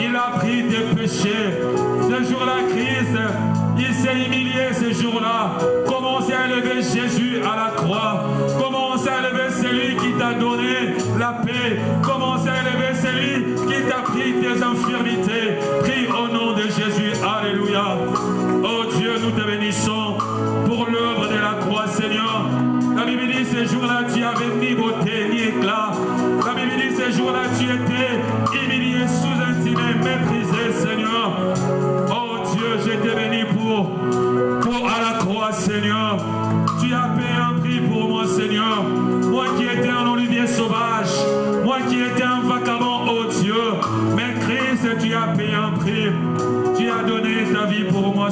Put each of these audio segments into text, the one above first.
Il a pris tes péchés. Ce jour-là, Christ, il s'est humilié ce jour-là. Commencez à élever Jésus à la croix. Commencez à élever celui qui t'a donné la paix. Commencez à élever celui qui t'a pris tes infirmités. Prie au nom de Jésus. Alléluia. Oh Dieu, nous te bénissons pour l'œuvre de la croix, Seigneur. La Bible dit, ce jour-là, tu avais ni beauté ni éclat. La Bible dit, ce jour-là, tu étais humilié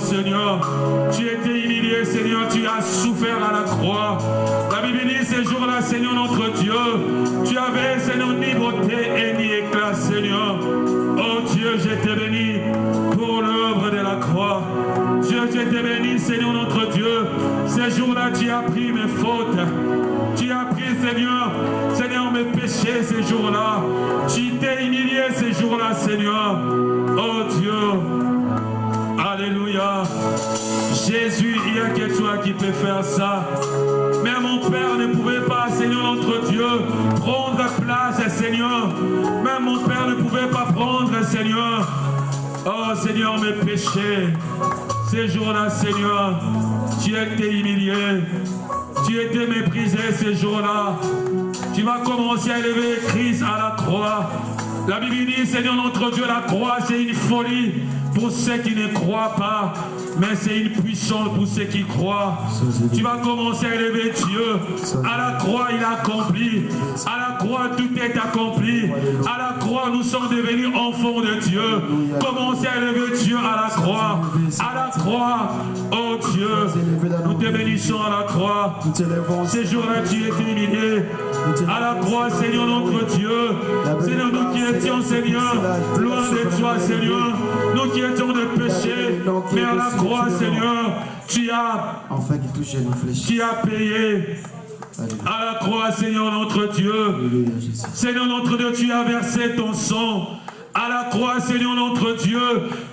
Seigneur. Tu étais humilié, Seigneur, tu as souffert à la croix. La Bible dit ces jours-là, Seigneur notre Dieu, tu avais, Seigneur, ni beauté et ni éclat, Seigneur. Oh Dieu, je t'ai béni pour l'œuvre de la croix. Dieu, je t'ai béni, Seigneur notre Dieu. Ces jours-là, tu as pris mes fautes. Tu as pris, Seigneur, mes péchés ces jours-là. Tu t'es humilié ces jours-là, Seigneur. Oh Dieu. Alléluia. Jésus, il n'y a que toi qui peux faire ça. Mais mon Père ne pouvait pas, Seigneur notre Dieu, prendre place, Seigneur. Même mon Père ne pouvait pas prendre, Seigneur. Oh Seigneur, mes péchés. Ces jours-là, Seigneur, tu étais humilié. Tu étais méprisé ces jours-là. Tu vas commencer à élever Christ à la croix. La Bible dit, Seigneur notre Dieu, la croix c'est une folie pour ceux qui ne croient pas, mais c'est une puissance pour ceux qui croient. Tu vas commencer à élever Dieu. À la croix, il a accompli. À la croix, tout est accompli. À la croix, nous sommes devenus enfants de Dieu. Commencez à élever Dieu à la croix. À la croix, oh Dieu, nous te bénissons à la croix. Ces jours-là, tu es humilié. À la croix, Seigneur notre Dieu. Seigneur, nous qui étions, Seigneur, loin de toi, Seigneur. Nous qui étions de péché, mais à la croix, Seigneur, tu as payé. À la croix, Seigneur notre Dieu. Seigneur notre Dieu, tu as versé ton sang. À la croix, Seigneur notre Dieu,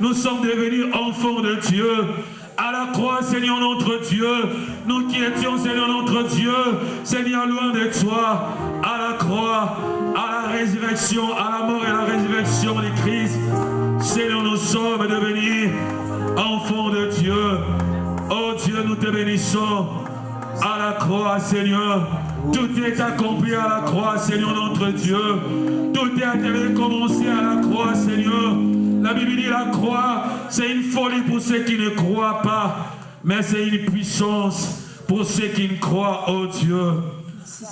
nous sommes devenus enfants de Dieu. À la croix, Seigneur notre Dieu, nous qui étions, Seigneur notre Dieu, Seigneur, loin de toi, à la croix, à la résurrection, à la mort et à la résurrection de Christ, Seigneur, nous sommes devenus enfants de Dieu. Oh Dieu, nous te bénissons. À la croix, Seigneur, tout est accompli à la croix, Seigneur notre Dieu. Tout est commencé à la croix, Seigneur. La Bible dit la croix, c'est une folie pour ceux qui ne croient pas, mais c'est une puissance pour ceux qui ne croient, oh Dieu.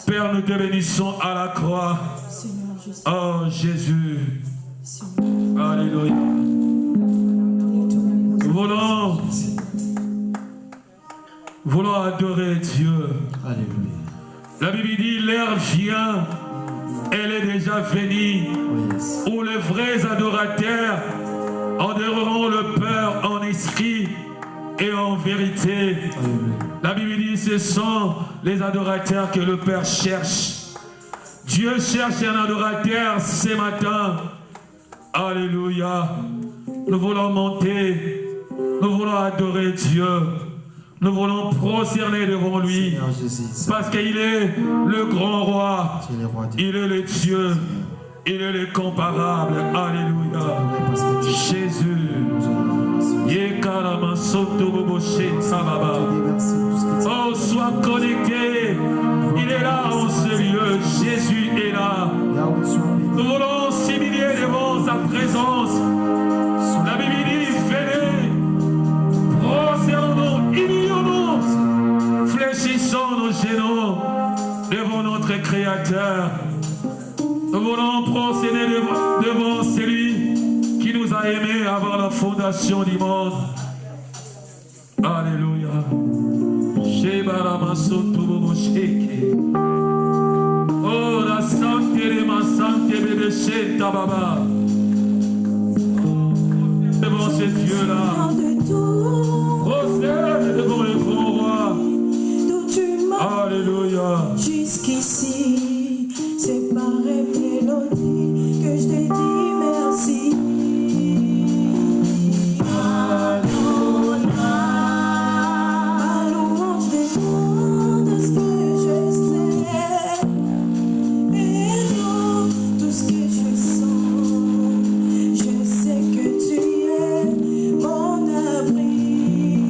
Père, nous te bénissons à la croix. Oh Jésus. Alléluia. Nous voulons adorer Dieu. Alléluia. La Bible dit l'heure vient, elle est déjà venue, où les vrais adorateurs adoreront le Père en esprit et en vérité. La Bible dit ce sont les adorateurs que le Père cherche. Dieu cherche un adorateur ce matin. Alléluia. Nous voulons monter, nous voulons adorer Dieu. Nous voulons prosterner devant lui, parce qu'il est le grand roi, il est le Dieu, il est le comparable. Alléluia. Jésus. Oh, sois connecté. Il est là en ce lieu. Jésus est là. Nous voulons s'humilier devant sa présence. La Bible dit, venez, prosternons-nous, humilions-nous, fléchissons nos genoux devant notre Créateur. Nous voulons prosterner devant celui qui nous a aimés avant la fondation du monde. Alléluia. Oh, la santé de ma santé bébé chez Tababa. Devant ce Dieu-là. Prosterne devant le grand roi. Alléluia. Jusqu'ici, c'est par mélodie que je te dis merci. Mon abri.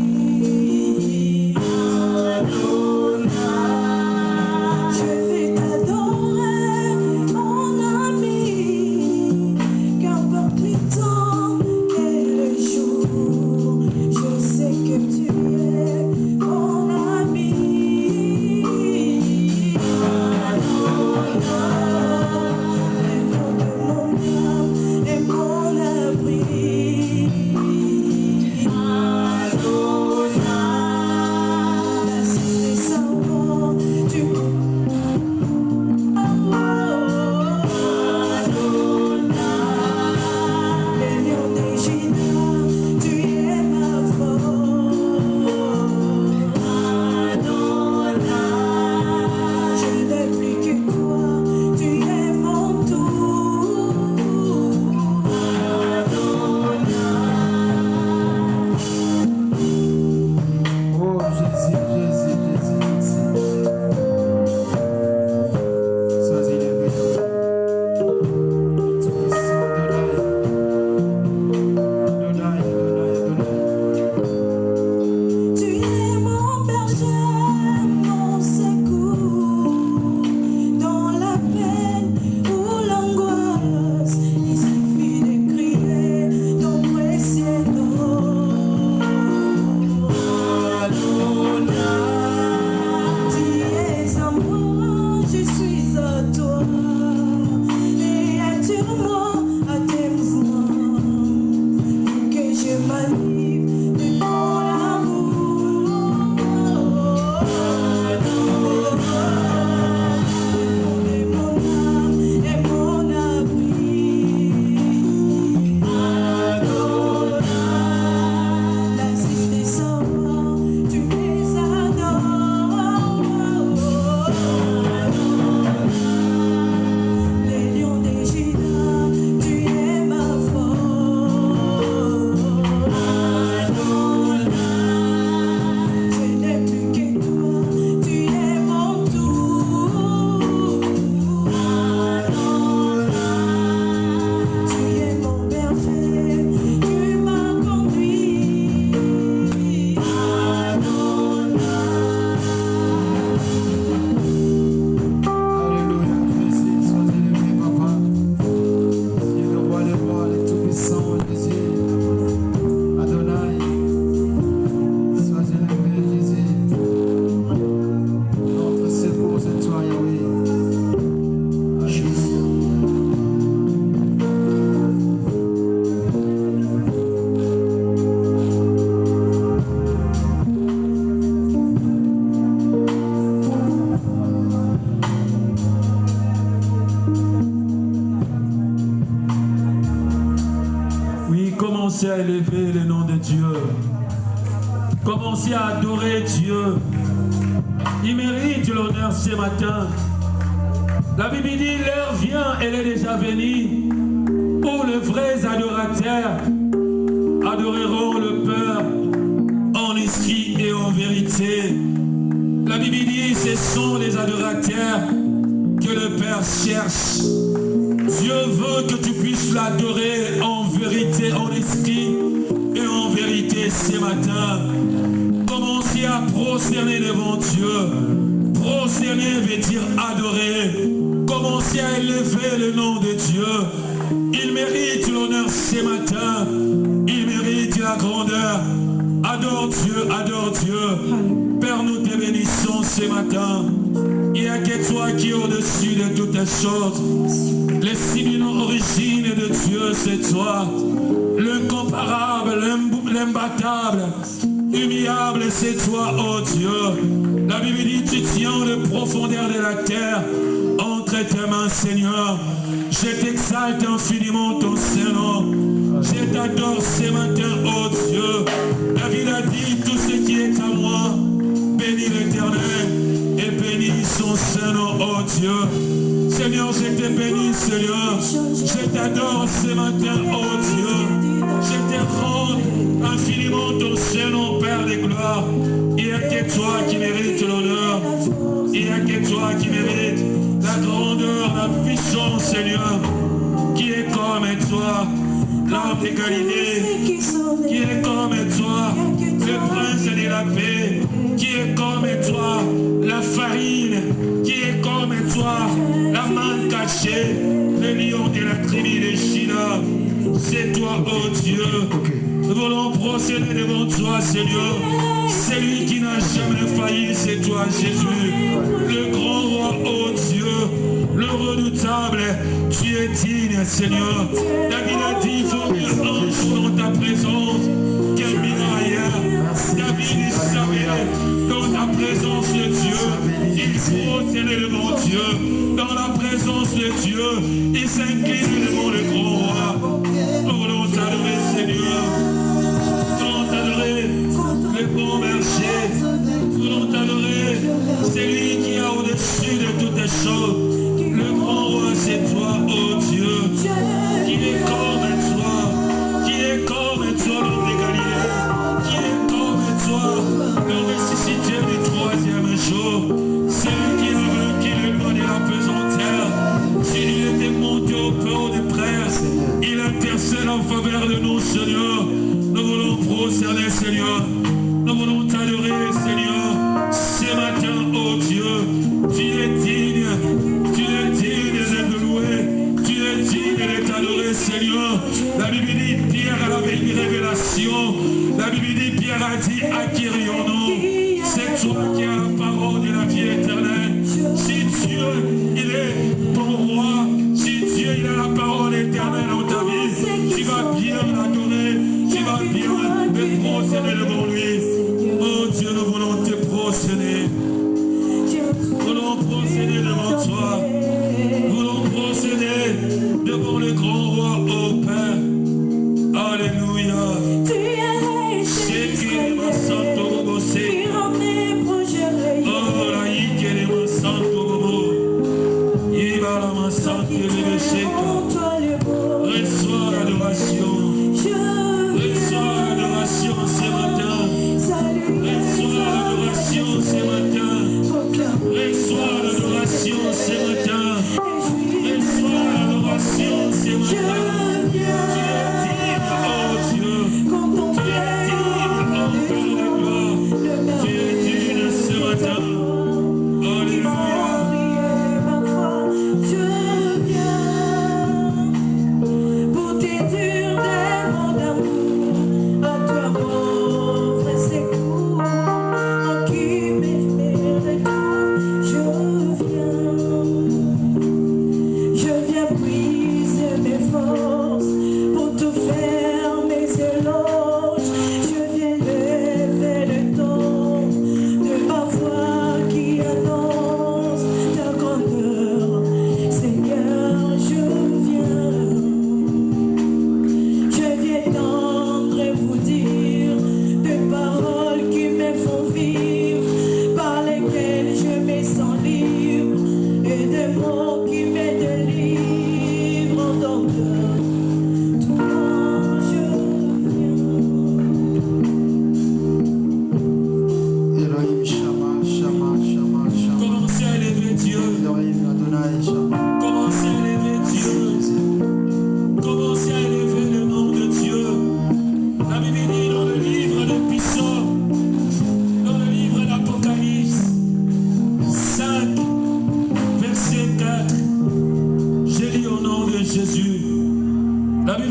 Commencez à élever le nom de Dieu. Commencez à adorer Dieu. Il mérite l'honneur ce matin. La Bible dit, l'heure vient, elle est déjà venue, où les vrais adorateurs adoreront le Père en esprit et en vérité. La Bible dit, ce sont les adorateurs que le Père cherche. Dieu veut que tu puisses l'adorer en vérité, en esprit et en vérité ce matin. Commencez à prosterner devant Dieu. Prosterner veut dire adorer. Commencez à élever le nom de Dieu. Il mérite l'honneur ce matin. Il mérite la grandeur. Adore Dieu, adore Dieu. Père, nous te bénissons ce matin. Il n'y a que toi qui es au-dessus de toutes les choses. Les signes origine de Dieu, c'est toi. L'incomparable, l'imbattable, humiliable, c'est toi, oh Dieu. La Bible dit, tu tiens les profondeurs de la terre entre tes mains, Seigneur. Je t'exalte infiniment ton Saint-Nom. Je t'adore ce matin, oh Dieu. David a dit, tout ce qui est à moi, bénis l'Éternel et bénis son Saint-Nom, oh Dieu. Seigneur, je te bénis, Seigneur. Je t'adore ce matin, oh Dieu. Je te rends infiniment ton Saint-Nom, Père de gloire. Il n'y a que toi qui mérites l'honneur. Il n'y a que toi qui mérites la grandeur, la puissance, Seigneur. Qui est comme toi, l'âme de Galilée. Qui est comme toi, le prince de la paix. Qui est comme toi, la farine. Qui est comme toi, la main cachée, le lion de la tribu de Juda. C'est toi, oh Dieu. Nous voulons procéder devant toi, Seigneur. Celui qui n'a jamais failli, c'est toi, Jésus. Le grand roi, oh Dieu. Le redoutable, tu es digne, Seigneur. David a dit, il faut mieux un jour dans ta présence qu'un mille ailleurs. David savait, dans ta présence de Dieu, il procédait devant Dieu. Dans la présence de Dieu, il s'incline devant le grand roi. Nous voulons t'adorer, Seigneur. Nous voulons t'adorer, le bon berger. Nous voulons t'adorer, celui qui est au-dessus de toutes les choses. Le grand roi, c'est toi, oh Dieu. Qui est comme toi. Qui est comme toi, l'homme de Galilée. Qui est comme toi, le ressuscité du troisième jour. Celui qui a vaincu le mot de la pesanteur. S'il était monté au port du prêtre, il intercède en faveur de nous, Seigneur. Nous voulons prosterner, Seigneur. Nous voulons t'adorer, Seigneur. Ce matin, oh Dieu, tu es digne. Tu es digne de te louer. Tu es digne de t'adorer, Seigneur. La Bible dit, Pierre avait une révélation. La Bible dit, Pierre a dit, acquérions-nous. C'est toi qui as la parole de la vie éternelle. Si Dieu, il est ton roi, si Dieu, il a la parole éternelle dans ta vie, tu vas bien l'adorer, tu vas bien te procéder devant lui. Oh Dieu, nous voulons te procéder. Nous voulons procéder devant toi. Nous voulons procéder devant le grand roi, ô Père. Alléluia. Tu es Shekiri Masanto Bobo Se. Oh, la Yikiri Masanto Bobo. Ibala Masanto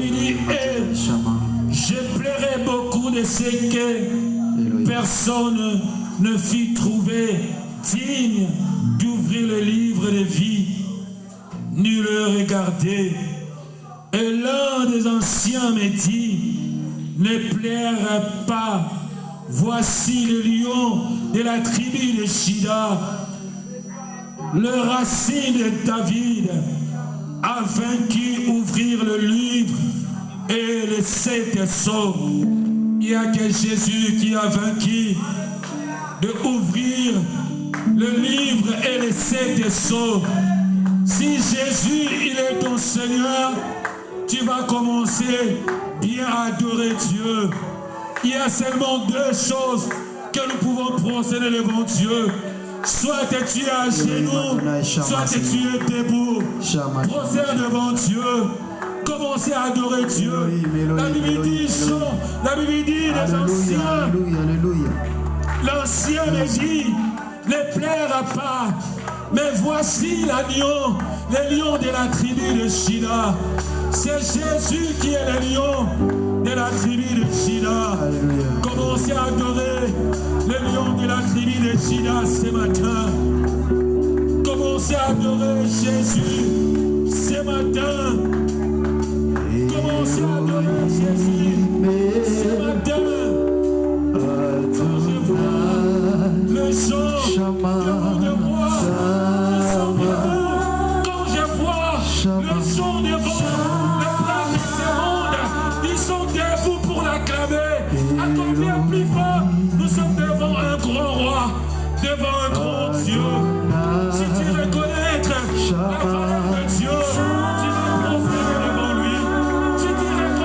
lui dit, je plairai beaucoup de ce que personne ne fit trouver digne d'ouvrir le livre de vie, ni le regarder. Et l'un des anciens me dit, ne plaira pas, voici le lion de la tribu de Juda, le racine de David, a vaincu ouvrir le livre et les 7 sceaux. Il n'y a que Jésus qui a vaincu de ouvrir le livre et les 7 sceaux. Si Jésus, il est ton Seigneur, tu vas commencer bien à adorer Dieu. Il y a seulement 2 choses que nous pouvons procéder devant Dieu. Soit tu es à genoux, soit tu es debout. Procède devant Dieu. Commencez à adorer Dieu. La Bible dit, les anciens. L'ancien me dit, ne plaira pas. Mais voici l'agneau, le lion de la tribu de Juda. C'est Jésus qui est le lion de la tribu de Juda. Commencez à adorer le lion de la tribu de Juda ce matin. Commencez à adorer Jésus ce matin. Commencez à adorer Jésus ce matin. Quand je vois le chant de moi, ils sont debout. Quand je vois le chant devant le plat de ce monde, ils sont debout pour l'acclamer. Accordez plus fort, nous sommes devant un grand roi, devant un grand Dieu. Si tu reconnais la valeur de Dieu, tu vas prospérer devant lui. Si tu reconnais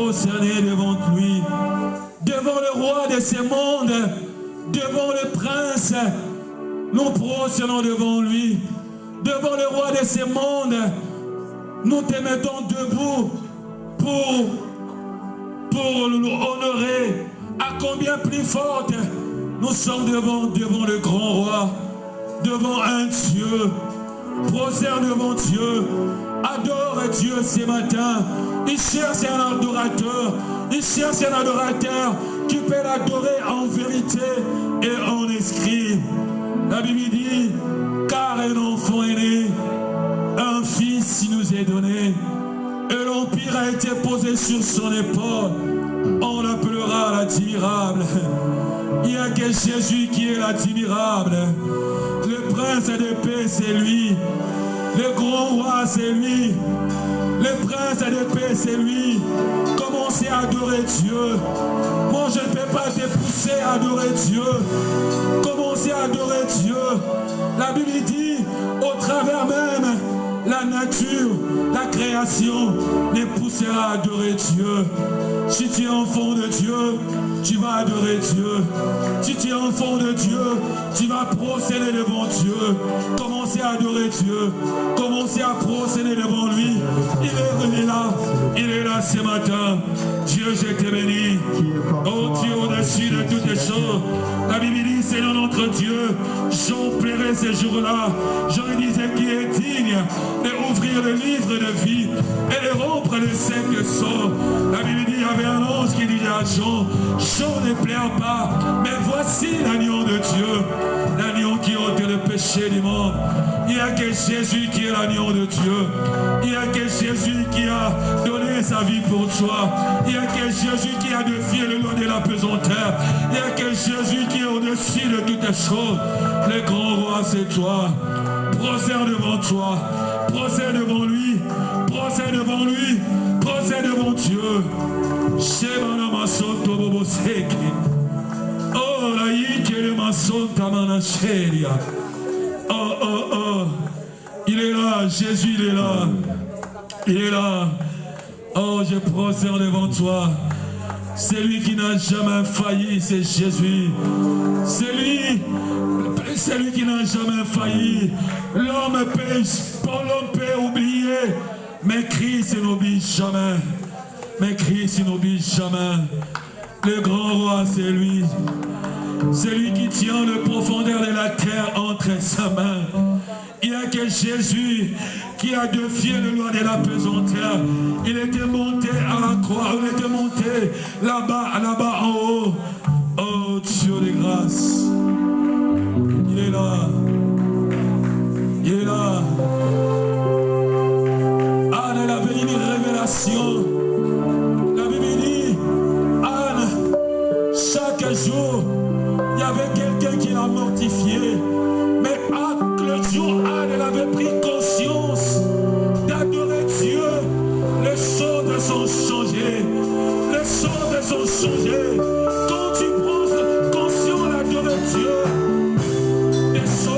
prosterner devant lui, devant le roi de ce monde, devant le prince. Nous prosternons devant lui, devant le roi de ce monde. Nous te mettons debout pour nous honorer. À combien plus forte nous sommes devant le grand roi, devant un Dieu Prosterne devant Dieu. Adore Dieu ce matin. Il cherche un adorateur. Il cherche un adorateur qui peut l'adorer en vérité et en esprit. La Bible dit, car un enfant est né, un fils nous est donné, et l'empire a été posé sur son épaule. On l'appellera l'admirable. Il n'y a que Jésus qui est l'admirable. Le prince de paix, c'est lui. Le grand roi, c'est lui. Le prince de paix, c'est lui. Commencez à adorer Dieu. Moi, je ne peux pas te pousser à adorer Dieu. Commencez à adorer Dieu. La Bible dit, au travers même, la nature, la création, les poussera à adorer Dieu. Si tu es enfant de Dieu, tu vas adorer Dieu. Si tu es enfant de Dieu, tu vas procéder devant Dieu. Commencez à adorer Dieu. Commencez à procéder devant lui. Il est là ce matin. Dieu, je te bénis. Oh Dieu, au-dessus de toutes les choses. La Bible dit, Seigneur notre Dieu, j'emplirai ces jours-là. Je disais qui est digne d'ouvrir le livre de vie et de rompre les 5 sorts. La Bible dit, il y avait un ange qui disait à Jean, Jean ne pleure pas, mais voici l'agneau de Dieu, l'agneau qui ôte le péché du monde. Il n'y a que Jésus qui est l'agneau de Dieu. Il n'y a que Jésus qui a donné sa vie pour toi. Il n'y a que Jésus qui a défié le loi de la pesanteur. Il n'y a que Jésus qui est au-dessus de toutes les choses. Le grand roi, c'est toi. Procède devant toi. Procède devant lui. Procède devant lui. Procède devant Dieu. Oh, la yike le mason tamanacheria. Oh, oh, oh. Il est là, Jésus, il est là. Il est là. Oh, je procède devant toi. Celui qui n'a jamais failli, c'est Jésus. Celui qui n'a jamais failli. L'homme peut oublier, mais Christ n'oublie jamais. Mais Christ n'oublie jamais. Le grand roi, c'est lui. C'est lui qui tient le profondeur de la terre entre sa main. Il n'y a que Jésus qui a défié le loi de la pesanteur. Il était monté à la croix, il était monté là-bas en haut. Oh Dieu de grâce. Il est là. Il est là. Anne, elle avait une révélation. La Bible dit, Anne, chaque jour, il y avait quelqu'un qui l'a mortifié. Mais le jour Anne, elle avait pris conscience d'adorer Dieu. Les choses sont changées. Les choses sont changées. Quand tu prends conscience d'adorer Dieu, les choses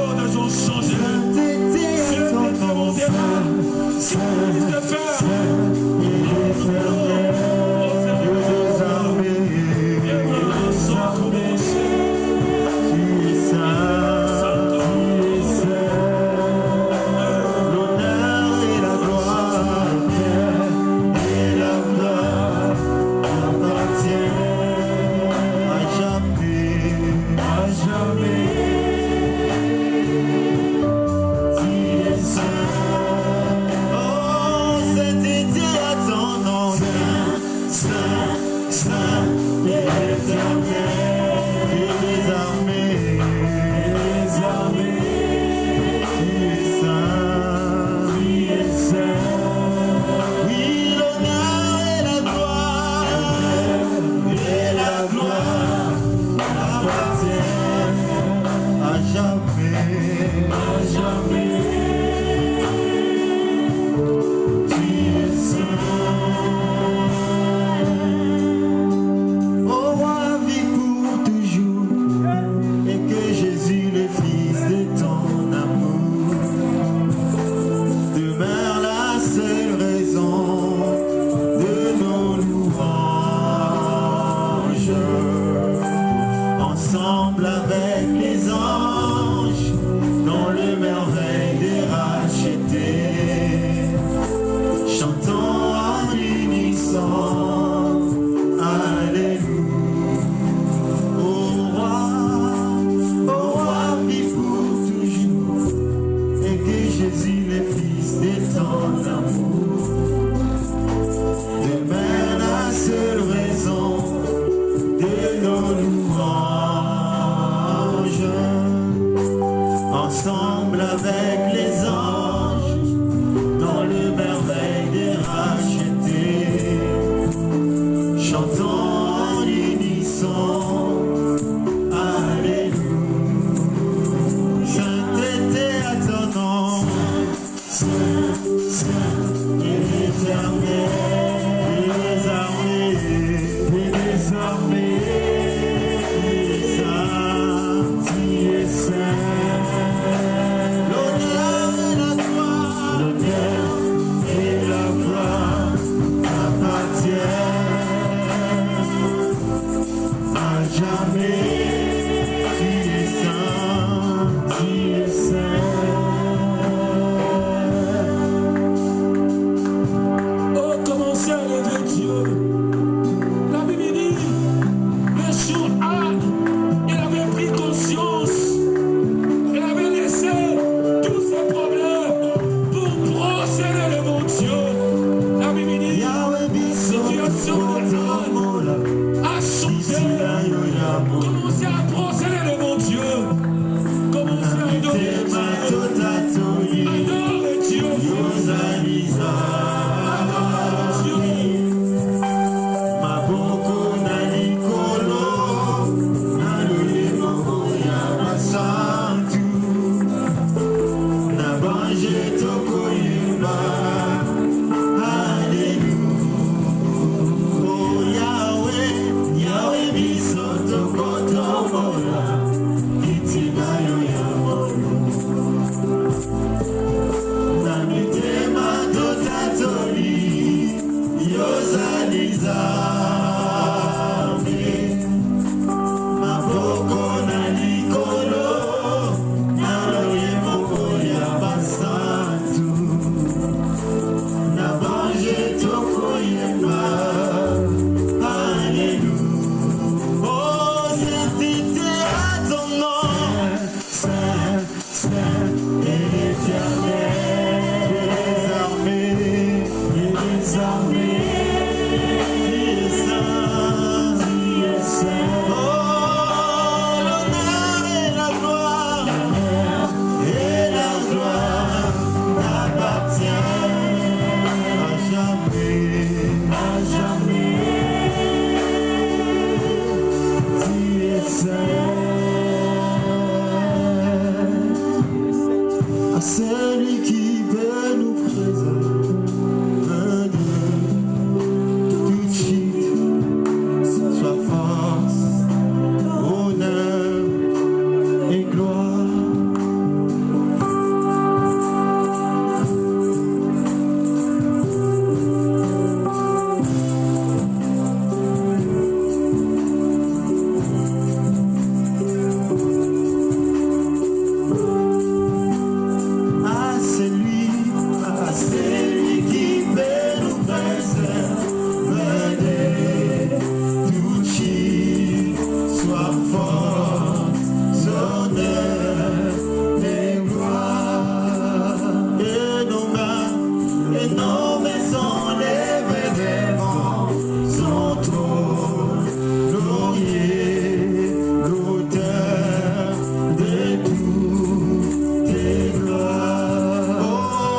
Oh,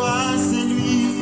à celui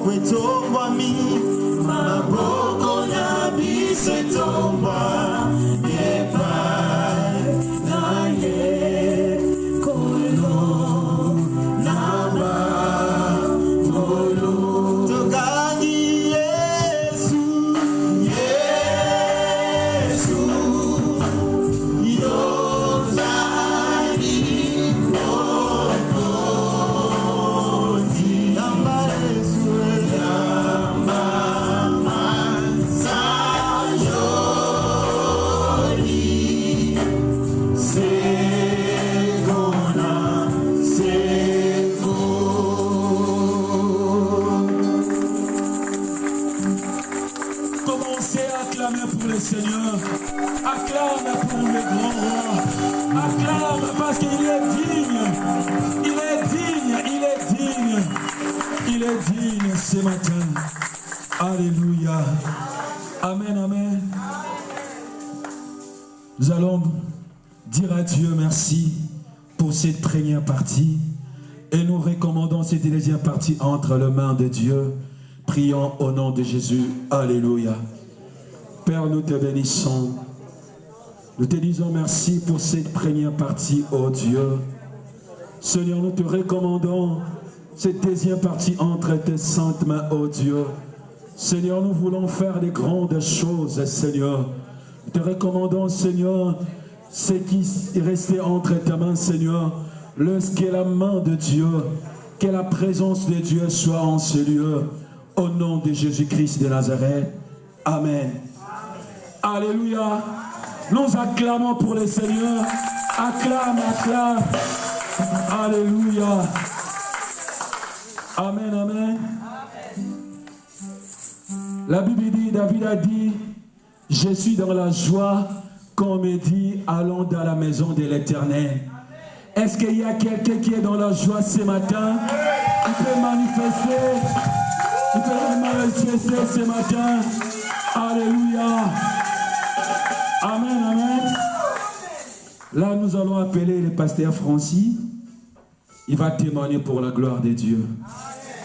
kwetongwami maboko na biso etomba epai na ye kolo na bakolo tokangi Yesu Yesu yozali mokozi yamba Yesu yamba masajoli segona sego. Commencez à acclamer pour le Seigneur. Acclame pour le grand roi. Acclame parce qu'il est digne. Il est digne, il est digne. Il est digne ce matin. Alléluia. Amen, amen. Nous allons dire à Dieu merci pour cette première partie. Et nous recommandons cette deuxième partie entre les mains de Dieu. Prions au nom de Jésus. Alléluia. Père, nous te bénissons. Nous te disons merci pour cette première partie, oh Dieu. Seigneur, nous te recommandons cette deuxième partie entre tes saintes mains, oh Dieu. Seigneur, nous voulons faire des grandes choses, Seigneur. Nous te recommandons, Seigneur, ce qui est resté entre tes mains, Seigneur. Lorsque la main de Dieu, que la présence de Dieu soit en ce lieu. Au nom de Jésus-Christ de Nazareth. Amen. Alléluia. Nous acclamons pour le Seigneur. Acclame, acclame. Alléluia. Amen, amen. La Bible dit, David a dit, je suis dans la joie qu'on me dit, allons dans la maison de l'Éternel. Est-ce qu'il y a quelqu'un qui est dans la joie ce matin? Il peut manifester. Il peut manifester ce matin. Alléluia. Amen, amen. Là, nous allons appeler le pasteur Francis. Il va témoigner pour la gloire de Dieu.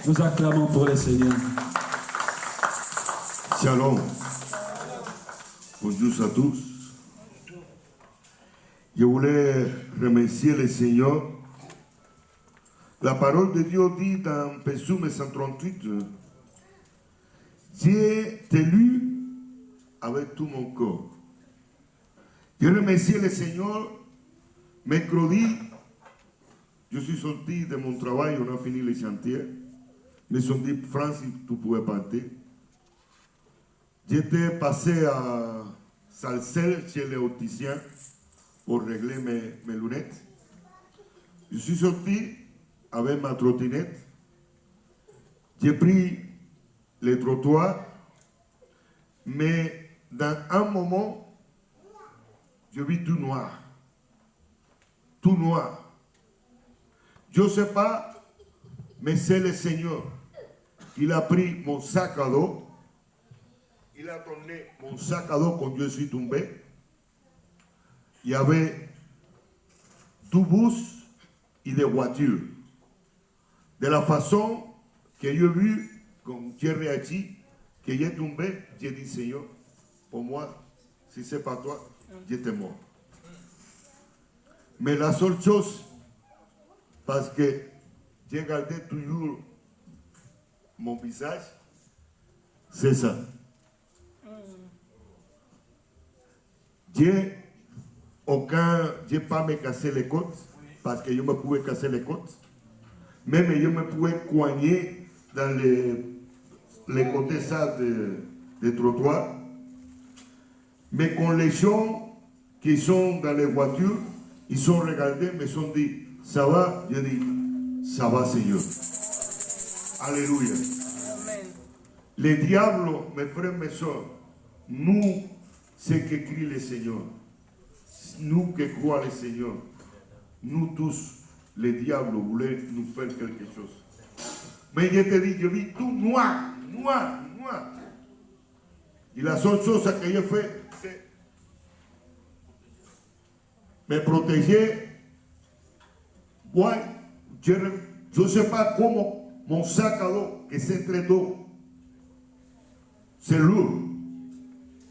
Nous acclamons pour le Seigneur. Shalom. Bonjour à tous. Je voulais remercier le Seigneur. La parole de Dieu dit dans Psaume 138, j'ai élu avec tout mon corps. Je remercie le Seigneur. Mercredi, je suis sorti de mon travail, on a fini le chantier. Ils me sont dit, Francis, tu pouvais partir. J'étais passé à Salcel chez les opticiens pour régler mes lunettes. Je suis sorti avec ma trottinette. J'ai pris les trottoirs, mais dans un moment, je vis tout noir. Tout noir. Je ne sais pas, mais c'est le Seigneur. Il a pris mon sac à dos. Il a donné mon sac à dos quand je suis tombé. Il y avait 2 bus et des voitures. De la façon que j'ai vu, quand j'ai réagi, que j'ai tombé, j'ai dit, Seigneur, pour moi, si ce n'est pas toi, j'étais mort. Mais la seule chose, parce que j'ai gardé toujours mon visage, c'est ça. J'ai pas me cassé les côtes, parce que je me pouvais casser les côtes. Même je me pouvais coigner dans les côtés ça des trottoirs. Mais quand les gens qui sont dans les voitures, ils sont regardés, me sont dit, ça va? Je dis, ça va, Seigneur. Alléluia. Amen. Les diables, mes frères, mes soeurs, nous, ce qu'écrit le Seigneur, nous qui croyons le Seigneur, nous tous, les diables voulaient nous faire quelque chose. Mais je te dis, je vis tout noir, noir, noir. Et la seule chose que j'ai fait, c'est me protéger. Ouais, je ne sais pas comment Mon sac à dos, que c'est très lourd. C'est lourd.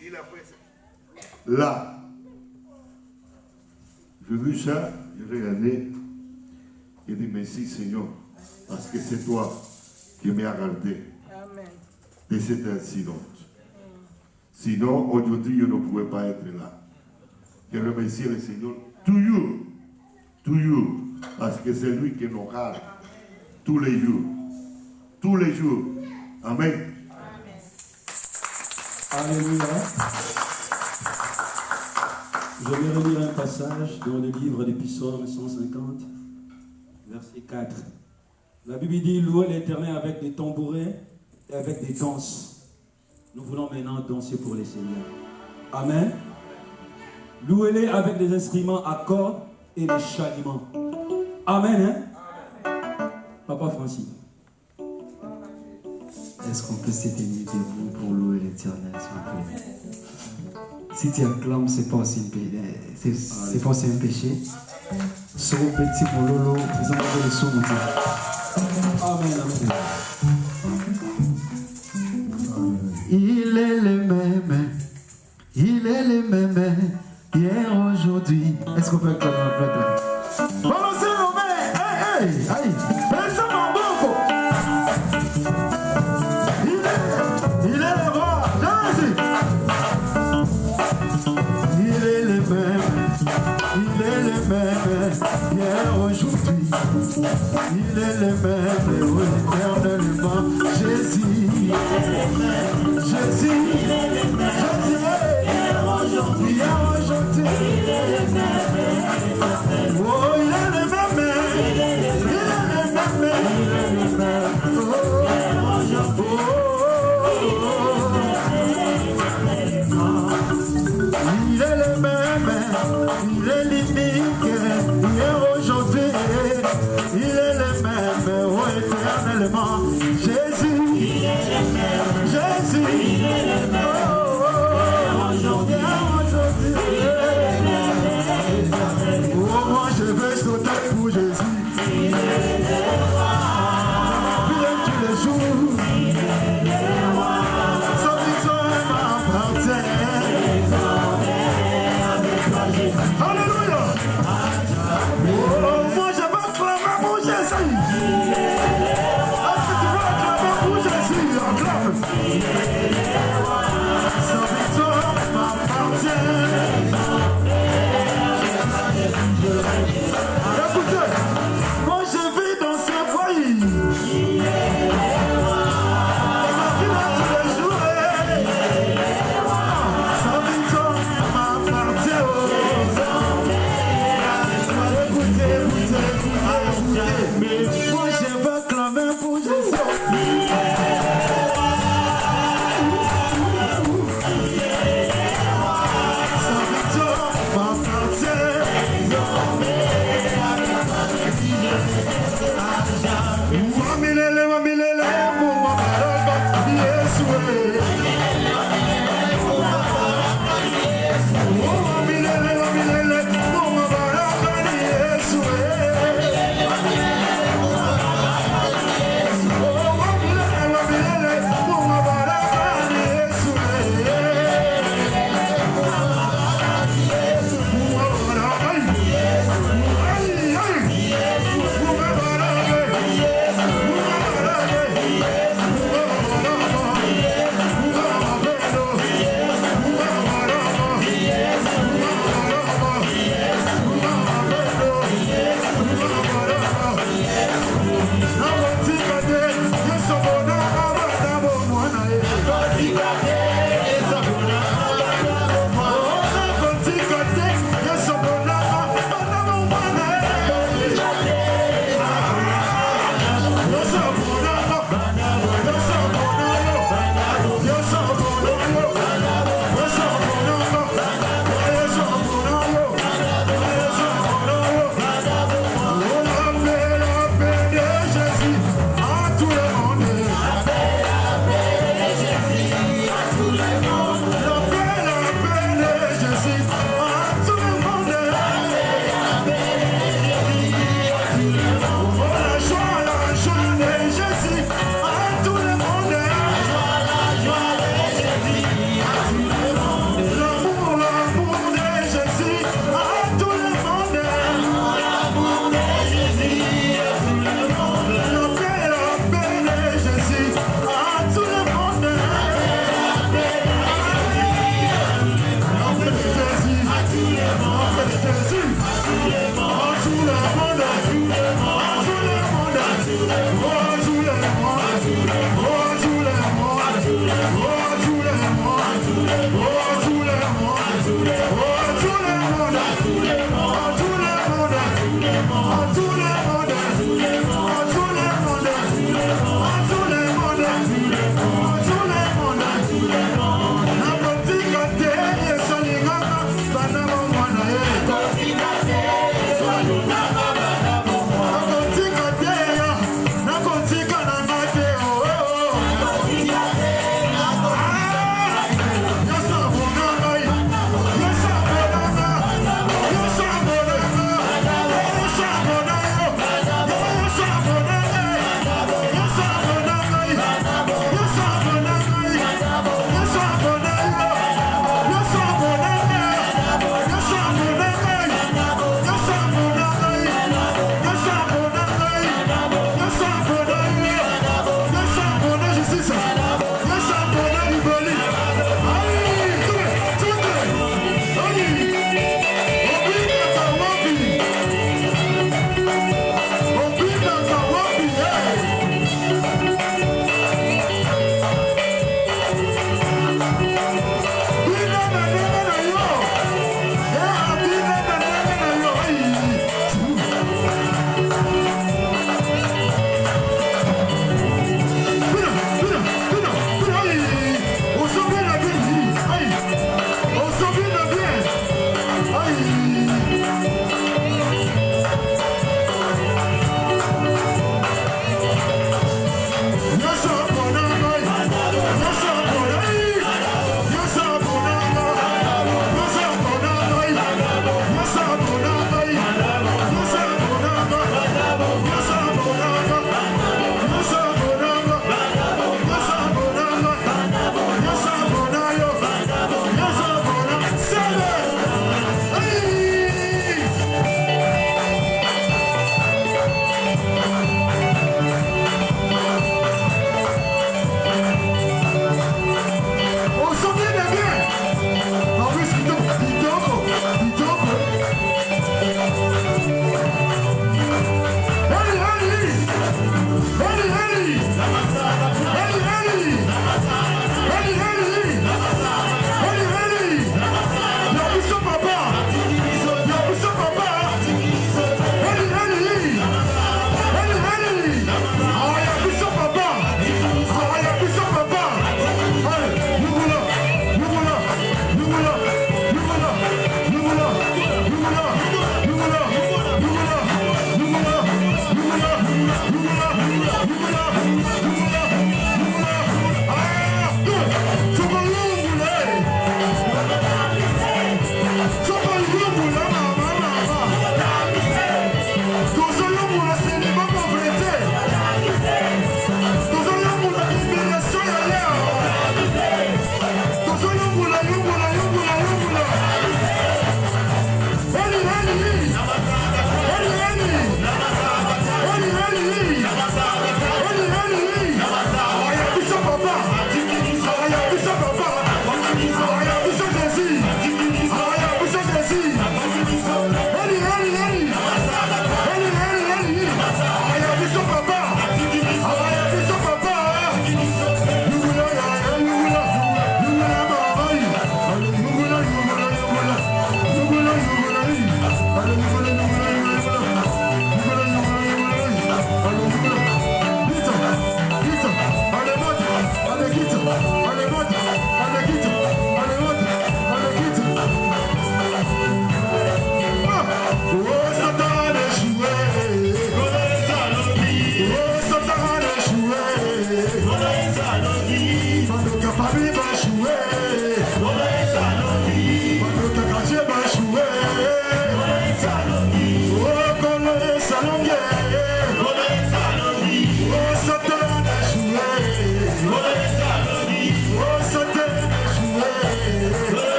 Il a fait ça. Là. J'ai vu ça, j'ai regardé. J'ai dit merci Seigneur, parce que c'est toi qui m'as gardé de cet incident. Sinon, aujourd'hui, je ne pouvais pas être là. Je remercie le Seigneur, toujours, parce que c'est lui qui nous garde tous les jours. Tous les jours. Amen. Alléluia. Je vais relire un passage dans le livre des Psaumes 150, verset 4. La Bible dit, louez l'Éternel avec des tambourins et avec des danses. Nous voulons maintenant danser pour le Seigneur. Amen. Louez-les avec des instruments à cordes et des châtiments. Amen. Hein? Papa Francis. Est-ce qu'on peut se tenir debout pour louer l'Éternel, s'il vous plaît? Si tu acclames, c'est pas aussi un péché. Sur petit pour Lolo, ils ont enlevé les sous. Amen, amen. Il est le même, hier, aujourd'hui. Est-ce qu'on peut acclamer un peu là? Balancez nos mains! Hey! Baissez mon bouc! Il est le roi! Danse! Il est le même, hier, aujourd'hui. Il est le même, éternellement. Jésus, hier, aujourd'hui. Il est le même. Oh, il est le même. Il est le même, il est l'unique, hier, aujourd'hui, il est le même, oh, éternellement, Jésus, il est le même,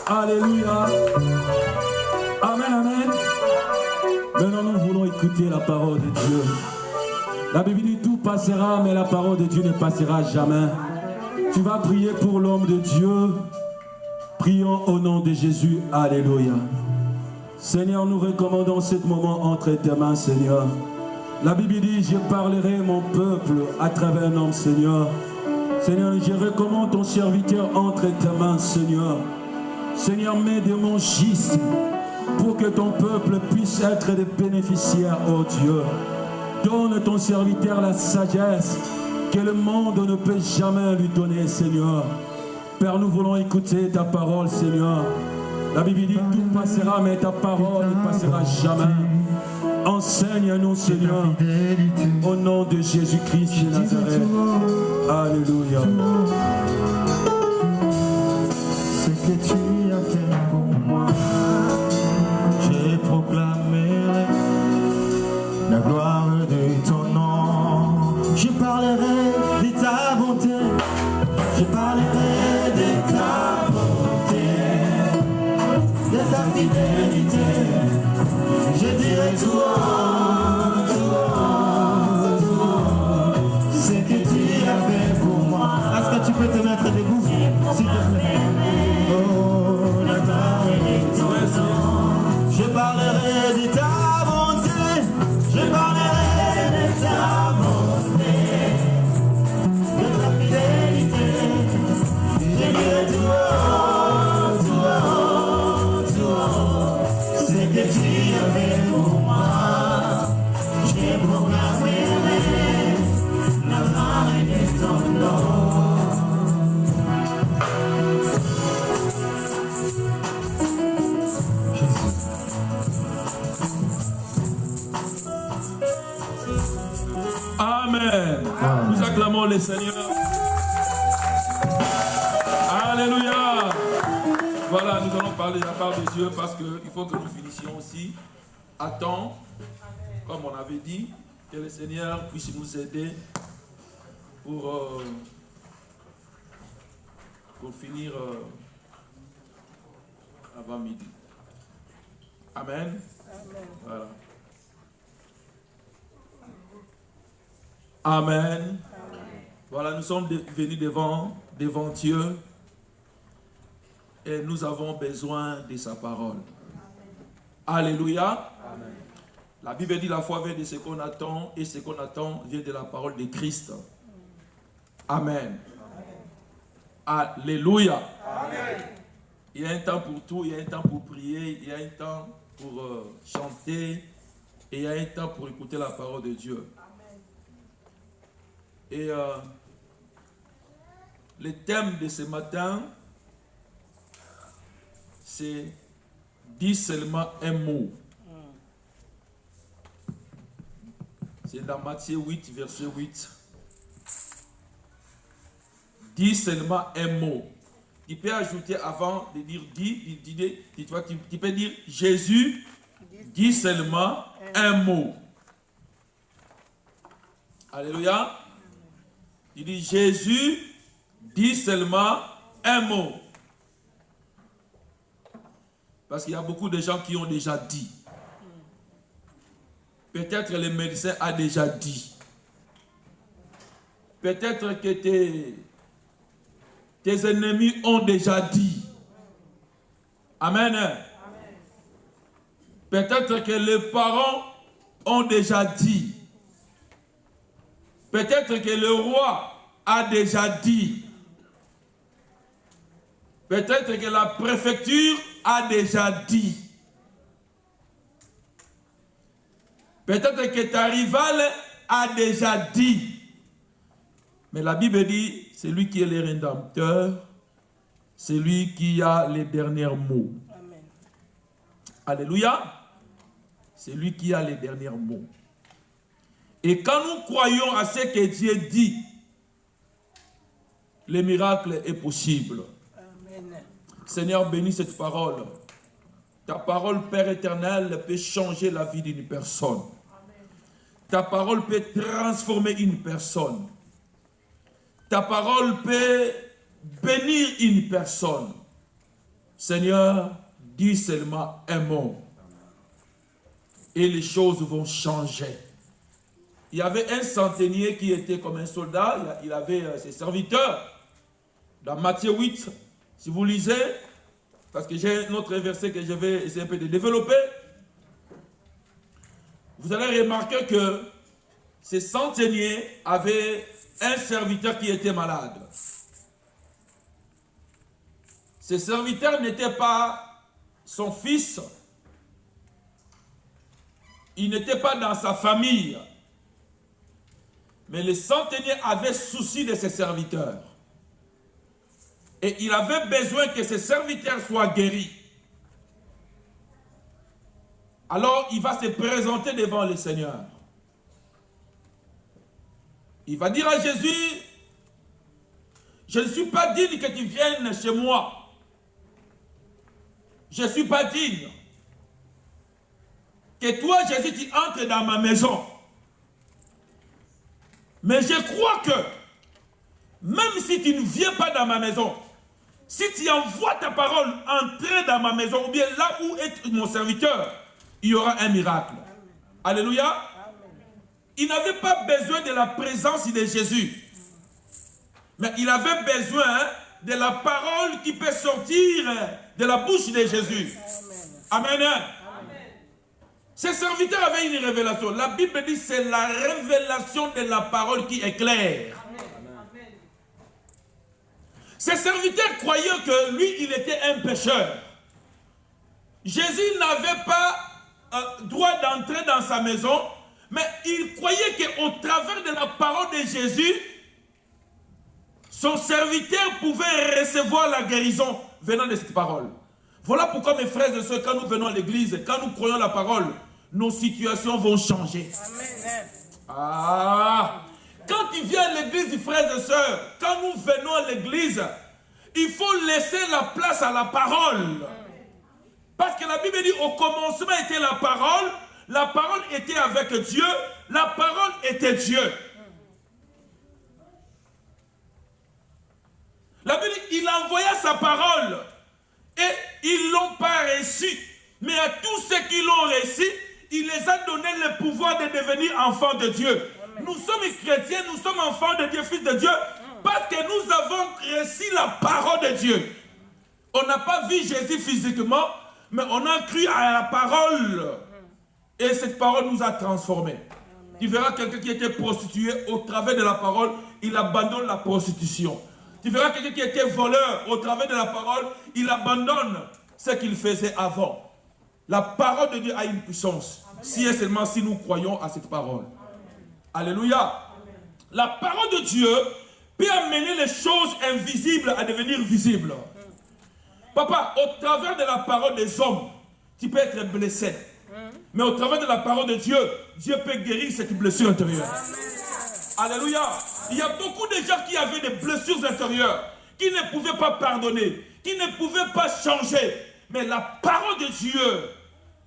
Alléluia. Amen, amen. Maintenant, nous voulons écouter la parole de Dieu. La Bible dit tout passera, mais la parole de Dieu ne passera jamais. Tu vas prier pour l'homme de Dieu. Prions au nom de Jésus. Alléluia. Seigneur, nous recommandons ce moment entre tes mains, Seigneur. La Bible dit, je parlerai mon peuple à travers un homme, Seigneur. Seigneur, je recommande ton serviteur entre tes mains, Seigneur. Seigneur, mets des mots justes pour que ton peuple puisse être des bénéficiaires, oh Dieu. Donne ton serviteur la sagesse que le monde ne peut jamais lui donner, Seigneur. Père, nous voulons écouter ta parole, Seigneur. La Bible dit, tout passera, mais ta parole ne passera jamais. Enseigne-nous, Seigneur, au nom de Jésus-Christ de Nazareth. Alléluia. Ce que tu as fait pour moi, j'ai proclamé la gloire de ton nom. Je parlerai de ta bonté, je parlerai de ta bonté, de ta fidélité. Je dirai tout haut, tout haut, tout haut, ce que tu as fait pour moi. Est-ce que tu peux te mettre debout, s'il te plaît? Oh, la gloire de ton nom. Je parlerai de ta bonté, je parlerai de ta bonté, de ta fidélité. Je dirai tout haut, tout haut, tout haut, ce que tu as fait pour moi. Je proclamerai la gloire de ton nom. Amen. Nous acclamons le Seigneur. Alléluia. Voilà, nous allons parler de la part de Dieu parce qu'il faut que nous finissions aussi à temps, comme on avait dit, que le Seigneur puisse nous aider pour finir avant midi. Amen. Voilà. Amen. Voilà, nous sommes venus devant Dieu et nous avons besoin de sa parole. Alléluia. Amen. La Bible dit la foi vient de ce qu'on attend et ce qu'on attend vient de la parole de Christ. Amen. Alléluia. Amen. Il y a un temps pour tout, il y a un temps pour prier, il y a un temps pour chanter et il y a un temps pour écouter la parole de Dieu. Et le thème de ce matin, c'est « Dis seulement un mot ». C'est dans Matthieu 8, verset 8. « Dis seulement un mot ». Tu peux ajouter avant de dire « dis », tu peux dire « Jésus, dis seulement un mot ». Alléluia. Il dit Jésus, dit seulement un mot. Parce qu'il y a beaucoup de gens qui ont déjà dit. Peut-être le médecin a déjà dit. Peut-être que tes ennemis ont déjà dit. Amen. Peut-être que les parents ont déjà dit. Peut-être que le roi a déjà dit. Peut-être que la préfecture a déjà dit. Peut-être que ta rivale a déjà dit. Mais la Bible dit, c'est lui qui est le rédempteur, c'est lui qui a les derniers mots. Amen. Alléluia. C'est lui qui a les derniers mots. Et quand nous croyons à ce que Dieu dit, le miracle est possible. Amen. Seigneur, bénis cette parole. Ta parole, Père éternel, peut changer la vie d'une personne. Amen. Ta parole peut transformer une personne. Ta parole peut bénir une personne. Seigneur, dis seulement un mot. Et les choses vont changer. Il y avait un centenier qui était comme un soldat. Il avait ses serviteurs. Dans Matthieu 8, si vous lisez, parce que j'ai un autre verset que je vais essayer un peu de développer, vous allez remarquer que ces centeniers avaient un serviteur qui était malade. Ce serviteur n'était pas son fils, il n'était pas dans sa famille, mais le centenier avait souci de ses serviteurs. Et il avait besoin que ses serviteurs soient guéris. Alors il va se présenter devant le Seigneur. Il va dire à Jésus, je ne suis pas digne que tu viennes chez moi. Je ne suis pas digne que toi, Jésus, tu entres dans ma maison. Mais je crois que, même si tu ne viens pas dans ma maison, si tu envoies ta parole entrer dans ma maison, ou bien là où est mon serviteur, il y aura un miracle. Amen. Alléluia. Amen. Il n'avait pas besoin de la présence de Jésus. Mais il avait besoin de la parole qui peut sortir de la bouche de Jésus. Amen. Amen. Ces serviteurs avaient une révélation. La Bible dit que c'est la révélation de la parole qui est claire. Amen. Ces serviteurs croyaient que lui, il était un pécheur. Jésus n'avait pas droit d'entrer dans sa maison, mais il croyait qu'au travers de la parole de Jésus, son serviteur pouvait recevoir la guérison venant de cette parole. Voilà pourquoi, mes frères et sœurs, quand nous venons à l'église, quand nous croyons la parole, nos situations vont changer. Amen. Ah! Quand tu viens à l'église, frères et sœurs, quand nous venons à l'église, il faut laisser la place à la parole. Parce que la Bible dit, au commencement était la parole était avec Dieu, la parole était Dieu. La Bible dit, il envoya sa parole et ils ne l'ont pas reçu. Mais à tous ceux qui l'ont reçu, il les a donné le pouvoir de devenir enfants de Dieu. Amen. Nous sommes chrétiens, nous sommes enfants de Dieu, fils de Dieu, parce que nous avons reçu la parole de Dieu. On n'a pas vu Jésus physiquement, mais on a cru à la parole. Et cette parole nous a transformés. Amen. Tu verras quelqu'un qui était prostitué, au travers de la parole, il abandonne la prostitution. Tu verras quelqu'un qui était voleur, au travers de la parole, il abandonne ce qu'il faisait avant. La parole de Dieu a une puissance. Amen. Si et seulement si nous croyons à cette parole. Amen. Alléluia. Amen. La parole de Dieu peut amener les choses invisibles à devenir visibles. Amen. Papa, au travers de la parole des hommes, tu peux être blessé. Amen. Mais au travers de la parole de Dieu, Dieu peut guérir cette blessure intérieure. Amen. Alléluia. Il y a beaucoup de gens qui avaient des blessures intérieures, qui ne pouvaient pas pardonner, qui ne pouvaient pas changer. Mais la parole de Dieu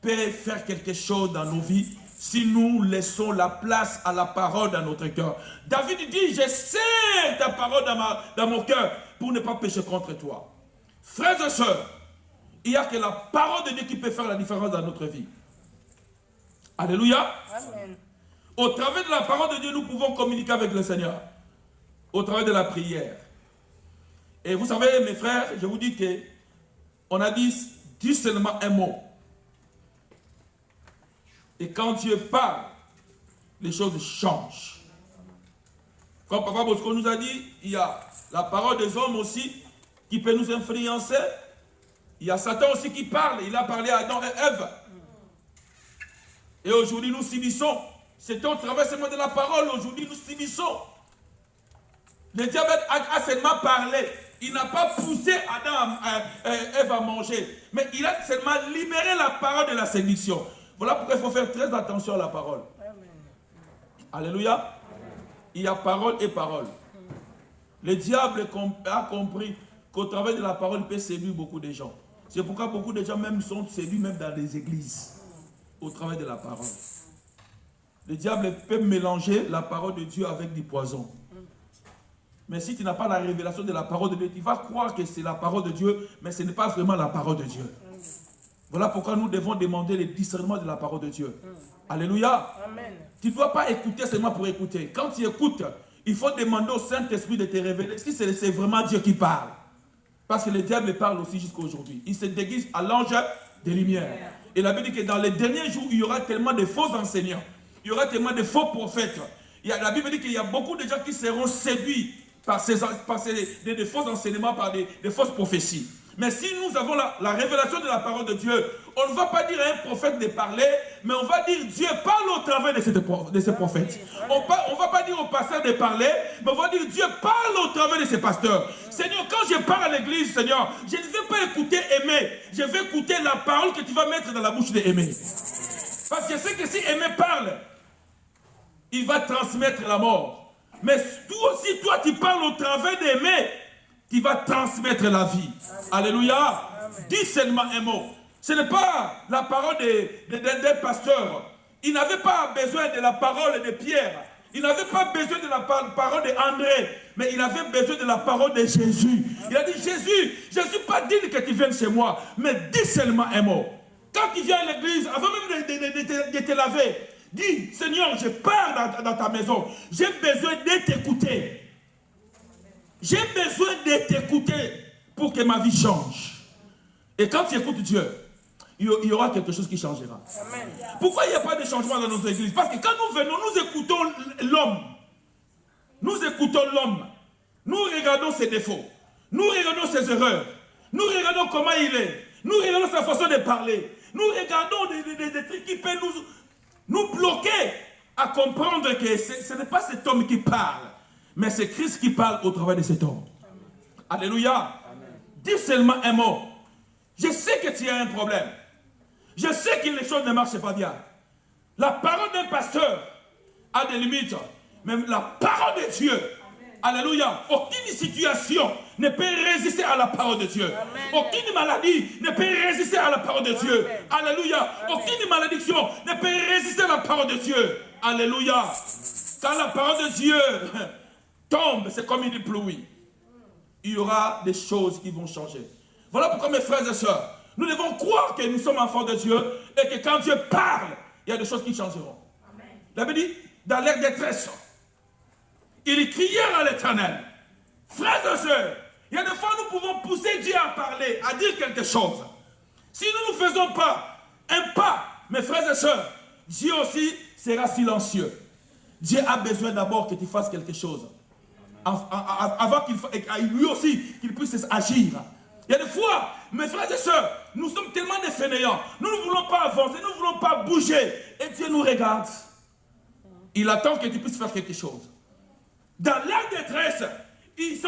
peut faire quelque chose dans nos vies si nous laissons la place à la parole dans notre cœur. David dit, je serre ta parole dans mon cœur pour ne pas pécher contre toi. Frères et sœurs, il n'y a que la parole de Dieu qui peut faire la différence dans notre vie. Alléluia. Amen. Au travers de la parole de Dieu, nous pouvons communiquer avec le Seigneur. Au travers de la prière. Et vous savez, mes frères, je vous dis que on a dit seulement un mot. Et quand Dieu parle, les choses changent. Comme Papa Bosco nous a dit, il y a la parole des hommes aussi qui peut nous influencer. Il y a Satan aussi qui parle. Il a parlé à Adam et Ève. Et aujourd'hui, nous subissons. C'était au travers seulement de la parole. Aujourd'hui, nous subissons. Le diable a seulement parlé. Il n'a pas poussé Adam et Ève à manger. Mais il a seulement libéré la parole de la séduction. Voilà pourquoi il faut faire très attention à la parole. Alléluia. Il y a parole et parole. Le diable a compris qu'au travers de la parole, il peut séduire beaucoup de gens. C'est pourquoi beaucoup de gens même sont séduits même dans les églises. Au travers de la parole. Le diable peut mélanger la parole de Dieu avec du poison. Mais si tu n'as pas la révélation de la parole de Dieu, tu vas croire que c'est la parole de Dieu, mais ce n'est pas vraiment la parole de Dieu. Voilà pourquoi nous devons demander le discernement de la parole de Dieu. Alléluia. Amen. Tu ne dois pas écouter seulement pour écouter. Quand tu écoutes, il faut demander au Saint-Esprit de te révéler si c'est vraiment Dieu qui parle. Parce que le diable parle aussi jusqu'à aujourd'hui. Il se déguise à l'ange des lumières. Et la Bible dit que dans les derniers jours, il y aura tellement de faux enseignants. Il y aura tellement de faux prophètes. La Bible dit qu'il y a beaucoup de gens qui seront séduits par des faux enseignements, par des fausses prophéties. Mais si nous avons la révélation de la parole de Dieu, on ne va pas dire à un prophète de parler, mais on va dire Dieu parle au travers de ces prophètes. On ne va pas dire au pasteur de parler, mais on va dire Dieu parle au travers de ces pasteurs. Seigneur, quand je parle à l'église, Seigneur, je ne vais pas écouter Aimé, je vais écouter la parole que tu vas mettre dans la bouche d'Aimé. Parce que je sais que si Aimé parle, il va transmettre la mort. Mais toi aussi, toi, tu parles au travers d'Aimé, tu vas transmettre la vie. Alléluia. Amen. Dis seulement un mot. Ce n'est pas la parole d'un pasteur. Il n'avait pas besoin de la parole de Pierre. Il n'avait pas besoin de la parole d'André. Mais il avait besoin de la parole de Jésus. Il a dit, Jésus, je ne suis pas digne que tu viennes chez moi. Mais dis seulement un mot. Quand tu viens à l'église, avant même de te laver, dis, Seigneur, je pars dans ta maison. J'ai besoin de t'écouter. J'ai besoin de t'écouter pour que ma vie change. Et quand tu écoutes Dieu, il y aura quelque chose qui changera. Amen. Pourquoi il n'y a pas de changement dans nos églises? Parce que quand nous venons, nous écoutons l'homme. Nous écoutons l'homme. Nous regardons ses défauts. Nous regardons ses erreurs. Nous regardons comment il est. Nous regardons sa façon de parler. Nous regardons des trucs qui peuvent nous bloquer à comprendre que ce n'est pas cet homme qui parle. Mais c'est Christ qui parle au travers de cet homme. Amen. Alléluia. Amen. Dis seulement un mot. Je sais que tu as un problème. Je sais que les choses ne marchent pas bien. La parole d'un pasteur a des limites. Mais la parole de Dieu, amen. Alléluia, aucune situation ne peut résister à la parole de Dieu. Amen. Aucune maladie ne peut résister à la parole de Dieu. Amen. Alléluia. Amen. Aucune malédiction ne peut résister à la parole de Dieu. Alléluia. Quand la parole de Dieu tombe, c'est comme une pluie. Il y aura des choses qui vont changer. Voilà pourquoi mes frères et sœurs, nous devons croire que nous sommes enfants de Dieu et que quand Dieu parle, il y a des choses qui changeront. Amen. La Bible dit, dans leur détresse, ils crièrent à l'Éternel. Frères et sœurs, il y a des fois nous pouvons pousser Dieu à parler, à dire quelque chose. Si nous ne faisons pas un pas, mes frères et sœurs, Dieu aussi sera silencieux. Dieu a besoin d'abord que tu fasses quelque chose. Avant lui aussi, qu'il puisse agir. Il y a des fois, mes frères et sœurs, nous sommes tellement des fainéants. Nous ne voulons pas avancer, nous ne voulons pas bouger. Et Dieu nous regarde. Il attend que tu puisses faire quelque chose. Dans leur détresse, ils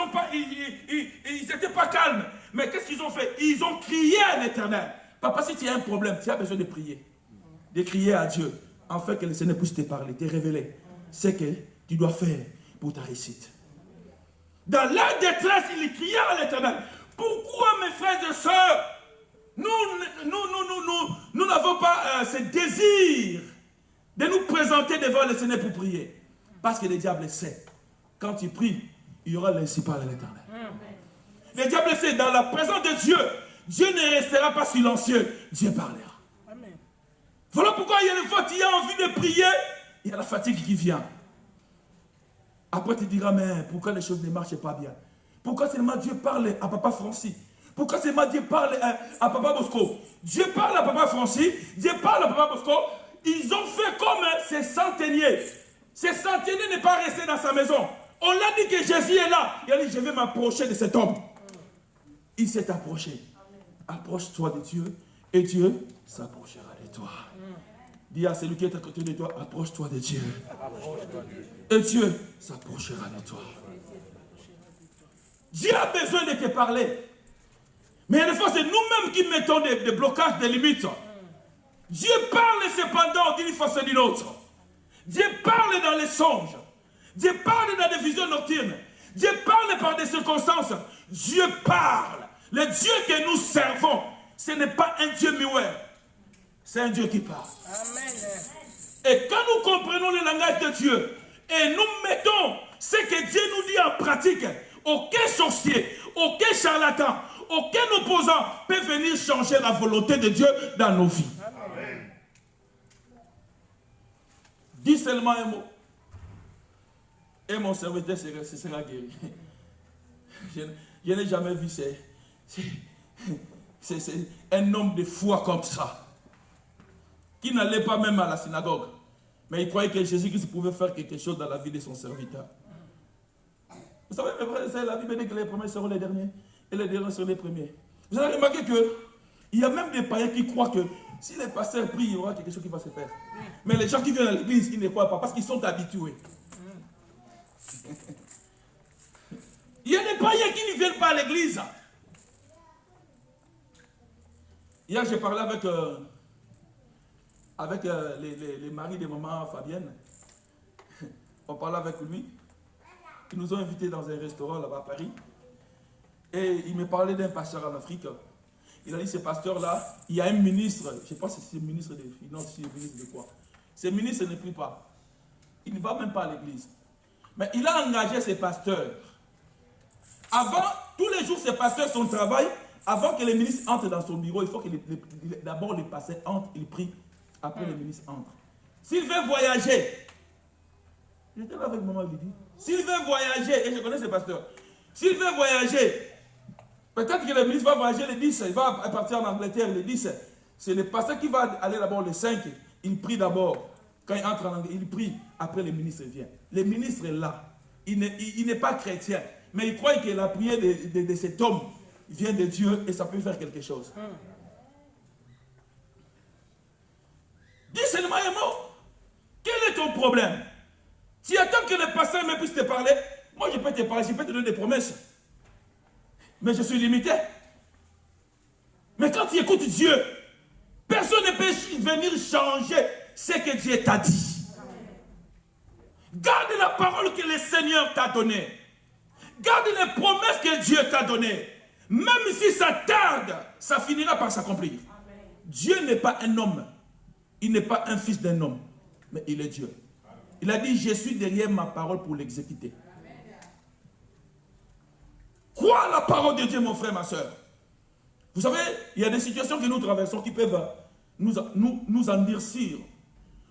n'étaient pas calmes. Mais qu'est-ce qu'ils ont fait? Ils ont crié à l'Éternel. Papa, si tu as un problème, tu as besoin de prier. De crier à Dieu. Afin que le Seigneur puisse te parler, te révéler ce que tu dois faire pour ta réussite. Dans leur détresse, ils criaient à l'Éternel. Pourquoi, mes frères et sœurs, nous n'avons pas ce désir de nous présenter devant le Seigneur pour prier? Parce que le diable sait, quand tu pries, il y aura l'ainsi par l'Éternel. Le diable sait, dans la présence de Dieu, Dieu ne restera pas silencieux, Dieu parlera. Amen. Voilà pourquoi il y a des fois tu as envie de prier, il y a la fatigue qui vient. Après tu diras, mais pourquoi les choses ne marchent pas bien? Pourquoi seulement Dieu parle à Papa Francis? Pourquoi seulement Dieu parle à Papa Bosco? Dieu parle à Papa Francis, Dieu parle à Papa Bosco, Ils ont fait comme ces centeniers. Ces centeniers n'est pas resté dans sa maison. On l'a dit que Jésus est là. Il a dit, je vais m'approcher de cet homme. Il s'est approché. Approche-toi de Dieu et Dieu s'approchera de toi. Dis à celui qui est à côté de toi, approche-toi de Dieu. Et Dieu s'approchera de toi. Dieu a besoin de te parler. Mais des fois, c'est nous-mêmes qui mettons des blocages, des limites. Dieu parle cependant d'une façon ou d'une autre. Dieu parle dans les songes. Dieu parle dans des visions nocturnes. Dieu parle par des circonstances. Dieu parle. Le Dieu que nous servons, ce n'est pas un Dieu muet. C'est un Dieu qui parle. Amen. Et quand nous comprenons le langage de Dieu et nous mettons ce que Dieu nous dit en pratique, aucun sorcier, aucun charlatan, aucun opposant peut venir changer la volonté de Dieu dans nos vies. Amen. Dis seulement un mot. Et mon serviteur sera guéri. Je n'ai jamais vu c'est un homme de foi comme ça, qui n'allait pas même à la synagogue, mais il croyait que Jésus-Christ pouvait faire quelque chose dans la vie de son serviteur. Vous savez, c'est la Bible dit que les premiers seront les derniers, et les derniers seront les premiers. Vous avez remarqué qu'il y a même des païens qui croient que si les pasteurs prient, il y aura quelque chose qui va se faire. Mais les gens qui viennent à l'église, ils ne croient pas, parce qu'ils sont habitués. Il y a des païens qui ne viennent pas à l'église. Hier, j'ai parlé avec les maris de maman Fabienne. On parlait avec lui. Ils nous ont invités dans un restaurant là-bas à Paris. Et il me parlait d'un pasteur en Afrique. Il a dit, ce pasteur-là, il y a un ministre, je ne sais pas si c'est le ministre des Finances, si c'est le ministre de quoi. Ce ministre ne prie pas. Il ne va même pas à l'église. Mais il a engagé ses pasteurs. Avant, tous les jours, ses pasteurs, son travail, avant que les ministres entrent dans son bureau, il faut que d'abord les pasteurs entrent, ils prient, après les ministres entrent. S'il veut voyager, j'étais là avec maman Lydie, s'il veut voyager, et je connais ces pasteurs, s'il veut voyager, peut-être que le ministre va voyager le 10, il va partir en Angleterre le 10, c'est le pasteur qui va aller d'abord le 5, il prie d'abord, quand il entre en Angleterre, il prie, après le ministre vient. Le ministre est là, il n'est pas chrétien, mais il croit que la prière de cet homme vient de Dieu et ça peut faire quelque chose. Dis seulement un mot. Quel est ton problème? Si attends que le pasteur me puisse te parler, moi je peux te parler, je peux te donner des promesses. Mais je suis limité. Mais quand tu écoutes Dieu, personne ne peut venir changer ce que Dieu t'a dit. Garde la parole que le Seigneur t'a donnée. Garde les promesses que Dieu t'a données. Même si ça tarde, ça finira par s'accomplir. Dieu n'est pas un homme. Il n'est pas un fils d'un homme. Mais il est Dieu. Il a dit, je suis derrière ma parole pour l'exécuter. Crois la parole de Dieu, mon frère, ma soeur. Vous savez, il y a des situations que nous traversons qui peuvent nous endurcir.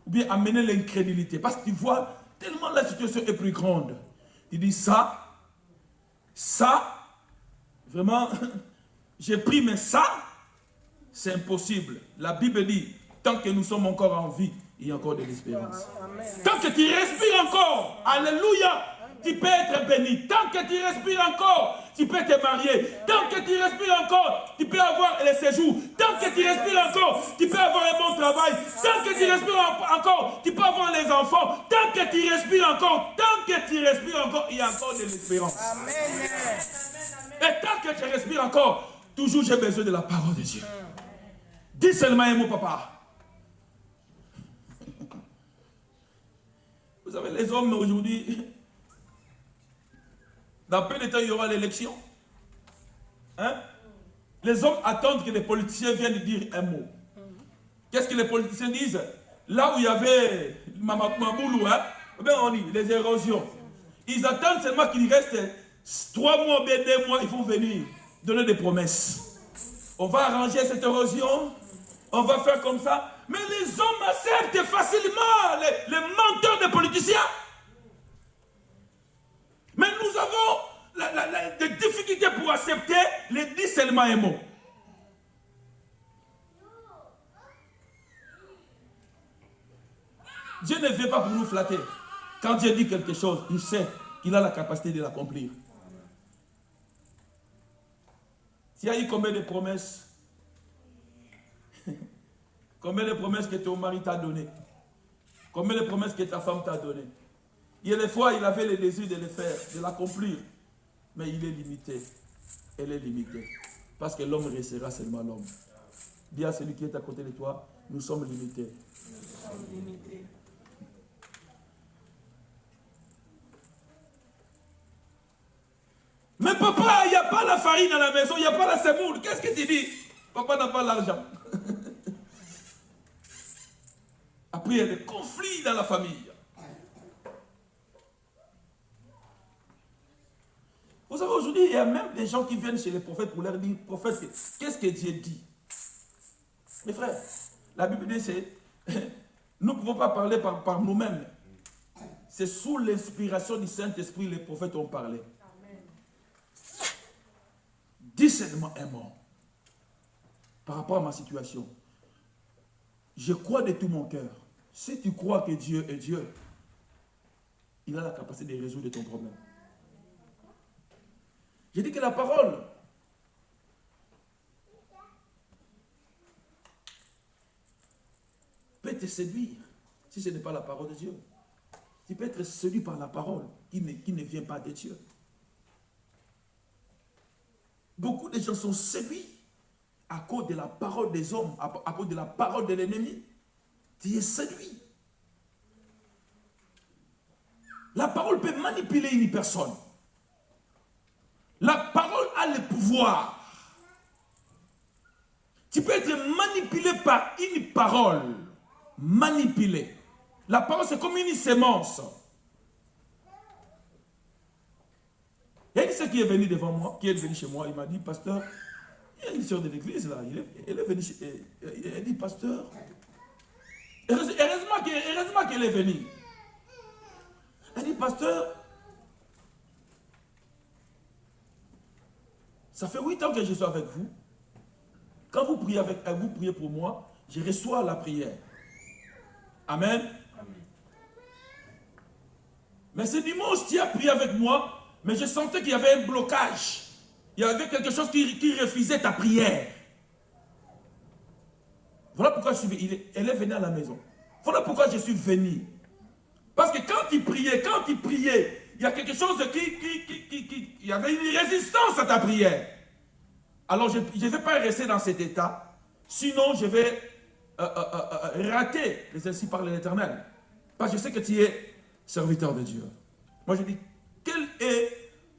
Ou bien amener l'incrédulité. Parce que tu vois, tellement la situation est plus grande. Tu dis ça, vraiment, j'ai pris, mais ça, c'est impossible. La Bible dit, tant que nous sommes encore en vie, il y a encore de l'espérance. Tant que tu respires encore, alléluia, tu peux être béni. Tant que tu respires encore, tu peux te marier. Tant que tu respires encore, tu peux avoir les séjours. Tant que tu respires encore, tu peux avoir un bon travail. Tant que tu respires encore, tu peux avoir les enfants. Tant que tu respires encore, il y a encore de l'espérance. Amen. Et tant que je respire encore, toujours j'ai besoin de la parole de Dieu. Dis seulement un mot, papa. Vous savez, les hommes aujourd'hui, dans peu de temps, il y aura l'élection. Hein? Les hommes attendent que les politiciens viennent dire un mot. Qu'est-ce que les politiciens disent? Là où il y avait Maboulou, hein? Ben on dit, les érosions. Ils attendent seulement qu'il reste 3 mois, bien 2 mois, ils vont venir donner des promesses. On va arranger cette érosion, on va faire comme ça. Mais les hommes acceptent facilement les menteurs des politiciens. Mais nous avons des difficultés pour accepter les 10 seulement un mot. Dieu ne vient pas pour nous flatter. Quand Dieu dit quelque chose, il sait qu'il a la capacité de l'accomplir. S'il y a eu combien de promesses, combien de promesses que ton mari t'a donné, combien de promesses que ta femme t'a donné. Il y a des fois, il avait le désir de le faire, de l'accomplir, mais il est limité. Elle est limitée. Parce que l'homme restera seulement l'homme. Dis à celui qui est à côté de toi, nous sommes limités. Nous sommes limités. Mais papa, il n'y a pas la farine à la maison, il n'y a pas la semoule. Qu'est-ce que tu dis? Papa n'a pas l'argent. Après, il y a des conflits dans la famille. Vous savez, aujourd'hui, il y a même des gens qui viennent chez les prophètes pour leur dire, prophète, qu'est-ce que Dieu dit? Mes frères, la Bible dit, c'est, nous ne pouvons pas parler par nous-mêmes. C'est sous l'inspiration du Saint-Esprit, les prophètes ont parlé. Dis seulement un mot par rapport à ma situation. Je crois de tout mon cœur. Si tu crois que Dieu est Dieu, il a la capacité de résoudre ton problème. J'ai dit que la parole peut te séduire si ce n'est pas la parole de Dieu. Tu peux être séduit par la parole qui ne vient pas de Dieu. Beaucoup de gens sont séduits à cause de la parole des hommes, à cause de la parole de l'ennemi. Tu es séduit. La parole peut manipuler une personne. La parole a le pouvoir. Tu peux être manipulé par une parole. Manipulé. La parole, c'est comme une sémence. Il y a une sœur qui est venue devant moi, qui est venue chez moi, il m'a dit, pasteur, il y a une sœur de l'église là, elle est venue chez, elle dit, pasteur, heureusement qu'elle est venue. Elle dit, pasteur, ça fait 8 ans que je suis avec vous. Quand vous priez vous priez pour moi, je reçois la prière. Amen. Mais ce dimanche, tu as prié avec moi, mais je sentais qu'il y avait un blocage. Il y avait quelque chose qui refusait ta prière. Voilà pourquoi elle est venue à la maison. Voilà pourquoi je suis venu. Parce que quand il priait, il y a quelque chose il y avait une résistance à ta prière. Alors je ne vais pas rester dans cet état. Sinon, je vais rater les ainsi par l'Éternel. Parce que je sais que tu es serviteur de Dieu. Moi, je dis, quel est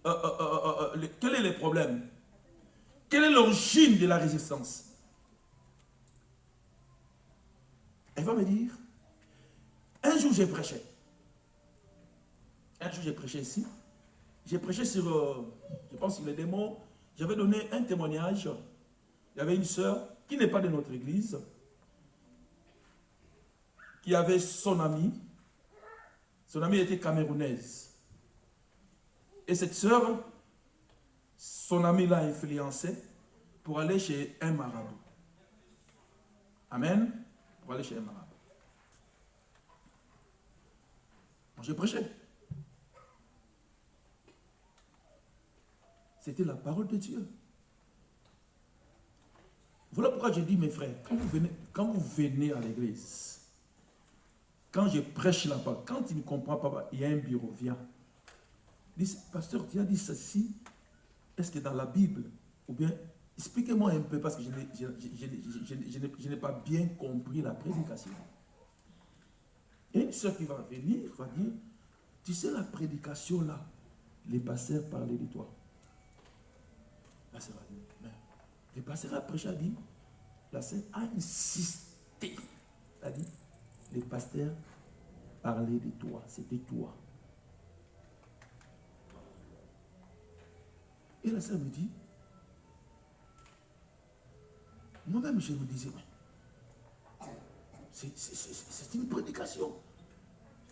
le problème? Quelle est l'origine de la résistance? Elle va me dire, un jour j'ai prêché. Un jour j'ai prêché ici. J'ai prêché sur, je pense sur les démons. J'avais donné un témoignage. Il y avait une sœur qui n'est pas de notre église, qui avait son amie. Son amie était camerounaise. Et cette sœur, son ami l'a influencé pour aller chez un marabout. Amen. Pour aller chez un marabout. J'ai prêché. C'était la parole de Dieu. Voilà pourquoi je dis, mes frères, quand vous venez à l'église, quand je prêche la parole, quand tu ne comprends pas, il y a un bureau, viens. Dis, pasteur, tu as dit ceci, est-ce que dans la Bible, ou bien, expliquez-moi un peu, parce que je n'ai pas bien compris la prédication. Et une soeur qui va venir, va dire, tu sais la prédication là, les pasteurs parlaient de toi. La sœur a dit, mais le pasteur a prêché, a dit, la sœur a insisté, a dit, les pasteurs parlaient de toi, c'était toi. Et la sœur me dit, moi-même je me disais, c'est une prédication.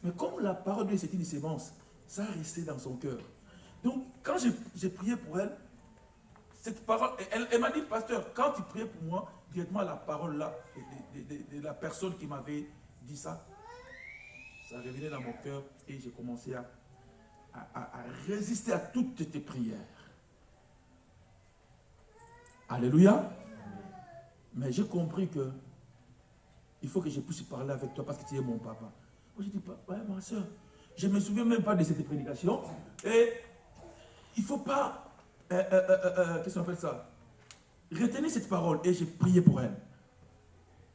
Mais comme la parole de Dieu c'est une sémence, ça a resté dans son cœur. Donc quand j'ai prié pour elle, cette parole, elle m'a dit, pasteur, quand tu priais pour moi, directement la parole là, de la personne qui m'avait dit ça, ça revenait dans mon cœur et j'ai commencé à résister à toutes tes prières. Alléluia. Mais j'ai compris que il faut que je puisse parler avec toi parce que tu es mon papa. Moi j'ai dit, papa, ma soeur, je ne me souviens même pas de cette prédication. Et il ne faut pas, qu'est-ce qu'on appelle ça? Retenez cette parole. Et j'ai prié pour elle.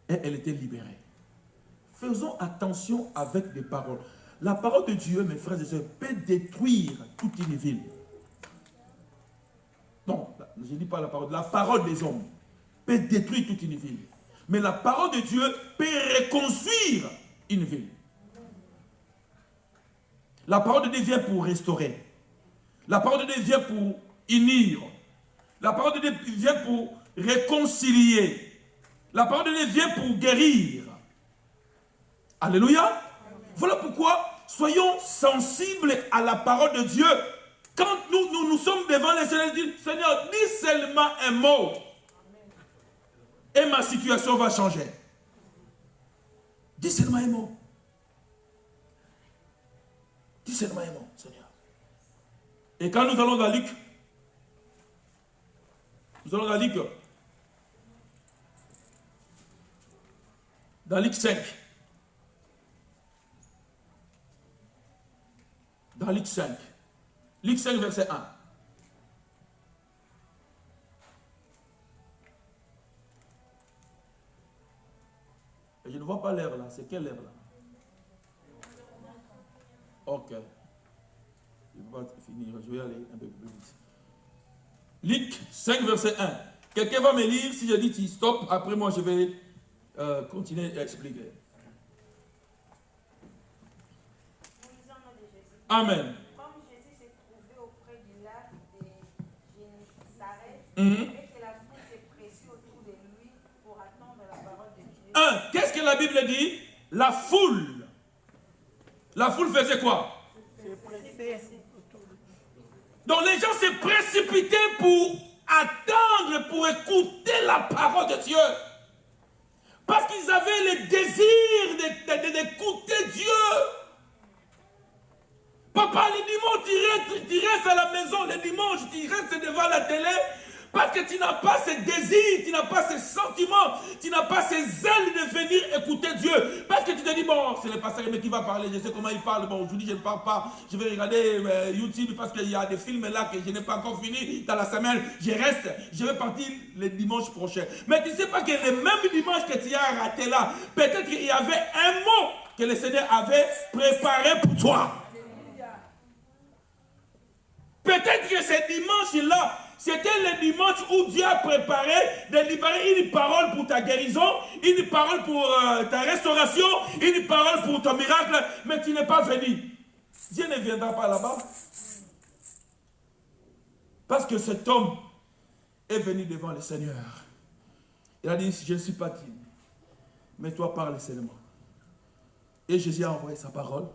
Et elle était libérée. Faisons attention avec les paroles. La parole de Dieu, mes frères et sœurs, peut détruire toute une ville. Non, je ne dis pas la parole des hommes peut détruire toute une ville. Mais la parole de Dieu peut reconstruire une ville. La parole de Dieu vient pour restaurer. La parole de Dieu vient pour unir. La parole de Dieu vient pour réconcilier. La parole de Dieu vient pour guérir. Alléluia. Voilà pourquoi soyons sensibles à la parole de Dieu. Quand nous sommes devant le Seigneur, dit, Seigneur, dis seulement un mot. Et ma situation va changer. Dis seulement un mot. Dis seulement un mot, Seigneur. Et quand nous allons dans Luc, dans Luc 5. Dans Luc 5. Luc 5, verset 1. Et je ne vois pas l'heure là. C'est quelle heure là? Ok. Je vais finir. Je vais aller un peu plus vite. Luc 5, verset 1. Quelqu'un va me lire. Si je dis tu stop, après moi je vais continuer à expliquer. Amen. Comme Jésus s'est trouvé auprès du lac de Génézareth, et que la foule s'est pressée autour de lui pour attendre la parole de Dieu. Qu'est-ce que la Bible dit? La foule. La foule faisait quoi? Donc les gens se précipitaient pour attendre, pour écouter la parole de Dieu. Parce qu'ils avaient le désir d'écouter Dieu. Papa, le dimanche, tu restes à la maison. Le dimanche, tu restes devant la télé. Parce que tu n'as pas ce désir, tu n'as pas ce sentiment, tu n'as pas ce zèle de venir écouter Dieu. Parce que tu te dis, bon, c'est le pasteur qui va parler, je sais comment il parle. Bon, aujourd'hui, je ne parle pas. Je vais regarder YouTube parce qu'il y a des films là que je n'ai pas encore fini dans la semaine. Je reste, je vais partir le dimanche prochain. Mais tu ne sais pas que le même dimanche que tu as raté là, peut-être qu'il y avait un mot que le Seigneur avait préparé pour toi. Peut-être que ce dimanche-là, c'était le dimanche où Dieu a préparé de libérer une parole pour ta guérison, une parole pour ta restauration, une parole pour ton miracle, mais tu n'es pas venu. Dieu ne viendra pas là-bas. Parce que cet homme est venu devant le Seigneur. Il a dit, je ne suis pas digne, mais toi parle seulement. Et Jésus a envoyé sa parole,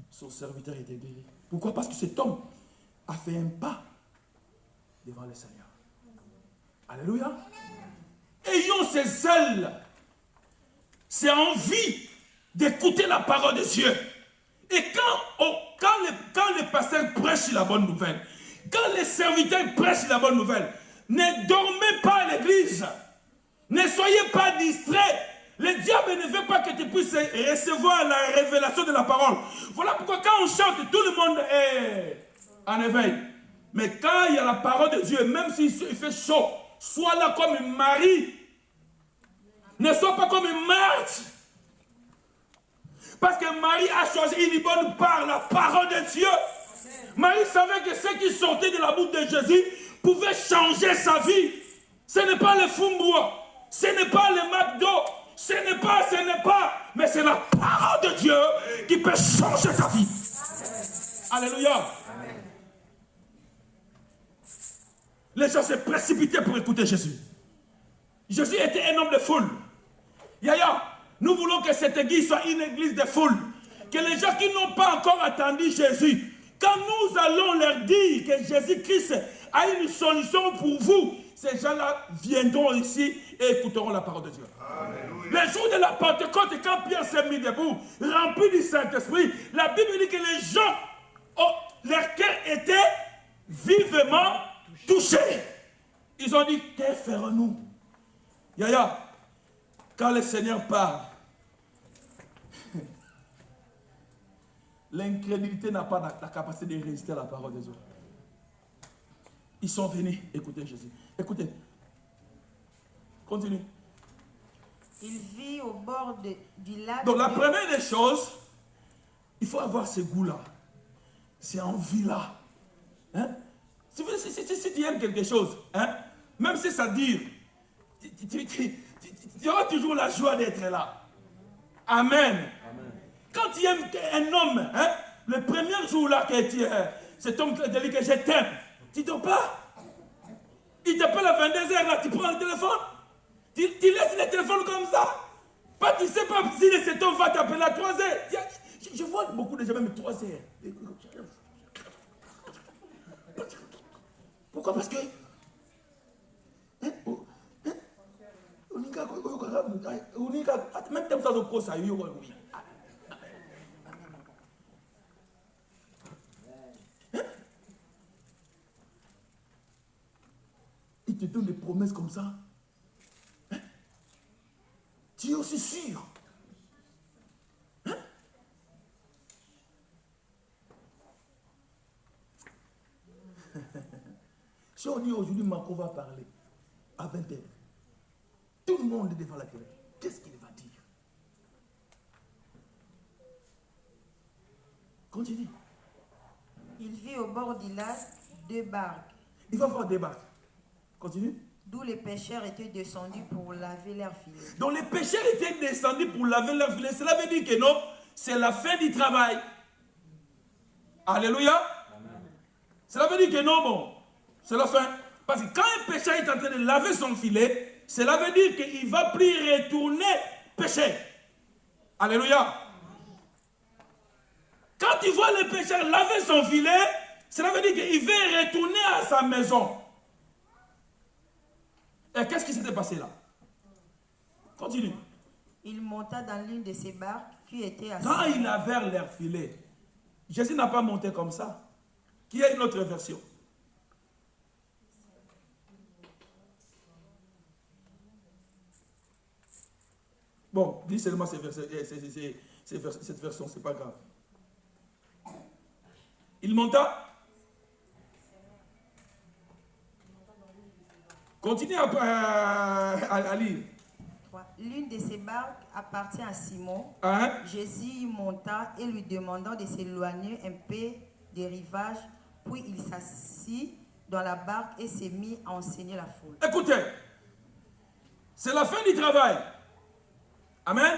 son serviteur était guéri. Pourquoi? Parce que cet homme a fait un pas devant le Seigneur. Alléluia. Ayons ces zèles, ces envies d'écouter la parole de Dieu. Et quand les pasteurs prêchent la bonne nouvelle, quand les serviteurs prêchent la bonne nouvelle, ne dormez pas à l'église. Ne soyez pas distraits. Le diable ne veut pas que tu puisses recevoir la révélation de la parole. Voilà pourquoi quand on chante, tout le monde est en éveil. Mais quand il y a la parole de Dieu, même s'il fait chaud, sois là comme une Marie. Ne sois pas comme une Marthe. Parce que Marie a choisi une bonne part, la parole de Dieu. Marie savait que ce qui sortait de la bouche de Jésus pouvait changer sa vie. Ce n'est pas le Fumbua, ce n'est pas le McDo, ce n'est pas, mais c'est la parole de Dieu qui peut changer sa vie. Alléluia. Les gens se précipitaient pour écouter Jésus. Jésus était un homme de foule. Yaya, nous voulons que cette église soit une église de foule. Que les gens qui n'ont pas encore attendu Jésus, quand nous allons leur dire que Jésus-Christ a une solution pour vous, ces gens-là viendront ici et écouteront la parole de Dieu. Le jour de la Pentecôte, quand Pierre s'est mis debout, rempli du Saint-Esprit, la Bible dit que les gens, leur cœur était vivement touché. Ils ont dit, que ferons-nous? Yaya, quand le Seigneur parle, l'incrédulité n'a pas la capacité de résister à la parole de Dieu. Ils sont venus écouter Jésus. Écoutez. Continue. Il vit au bord du lac. Donc la première des choses, il faut avoir ce goût-là. C'est envie-là. Hein? Si tu aimes quelque chose, hein? Même si ça dure, tu auras toujours la joie d'être là. Amen. Quand tu aimes un homme, hein? Le premier jour-là que cet homme te dit que je t'aime, tu ne dors pas. Il t'appelle à 22h, là, tu prends le téléphone. Tu laisses le téléphone comme ça. Pas, tu ne sais pas si cet homme va t'appeler à 3h. Je vois beaucoup de gens, même 3h. Pourquoi? Parce que... Même ça, il te donne des promesses comme ça. Hein? Tu es aussi sûr. Hein? Si on dit aujourd'hui, Marco va parler à 20h, tout le monde est devant la télé. Qu'est-ce qu'il va dire? Continue. Il vit au bord du lac 2 barques. Il va voir des barques. Continue. D'où les pêcheurs étaient descendus pour laver leurs filets. Donc les pêcheurs étaient descendus pour laver leurs filets. Cela veut dire que non, c'est la fin du travail. Alléluia. Amen. Cela veut dire que non, bon, c'est la fin. Parce que quand un pêcheur est en train de laver son filet, cela veut dire qu'il ne va plus retourner pêcher. Alléluia. Quand tu vois le pêcheur laver son filet, cela veut dire qu'il va retourner à sa maison. Et qu'est-ce qui s'était passé là? Continue. Il monta dans l'une de ces barques qui était assise. Quand il avait leur filet, Jésus n'a pas monté comme ça. Qui a une autre version? Bon, dis seulement cette version, c'est pas grave. Il monta. Continue à lire. L'une de ces barques appartient à Simon. Hein? Jésus monta et lui demandant de s'éloigner un peu des rivages. Puis il s'assit dans la barque et s'est mis à enseigner la foule. Écoutez, c'est la fin du travail. Amen.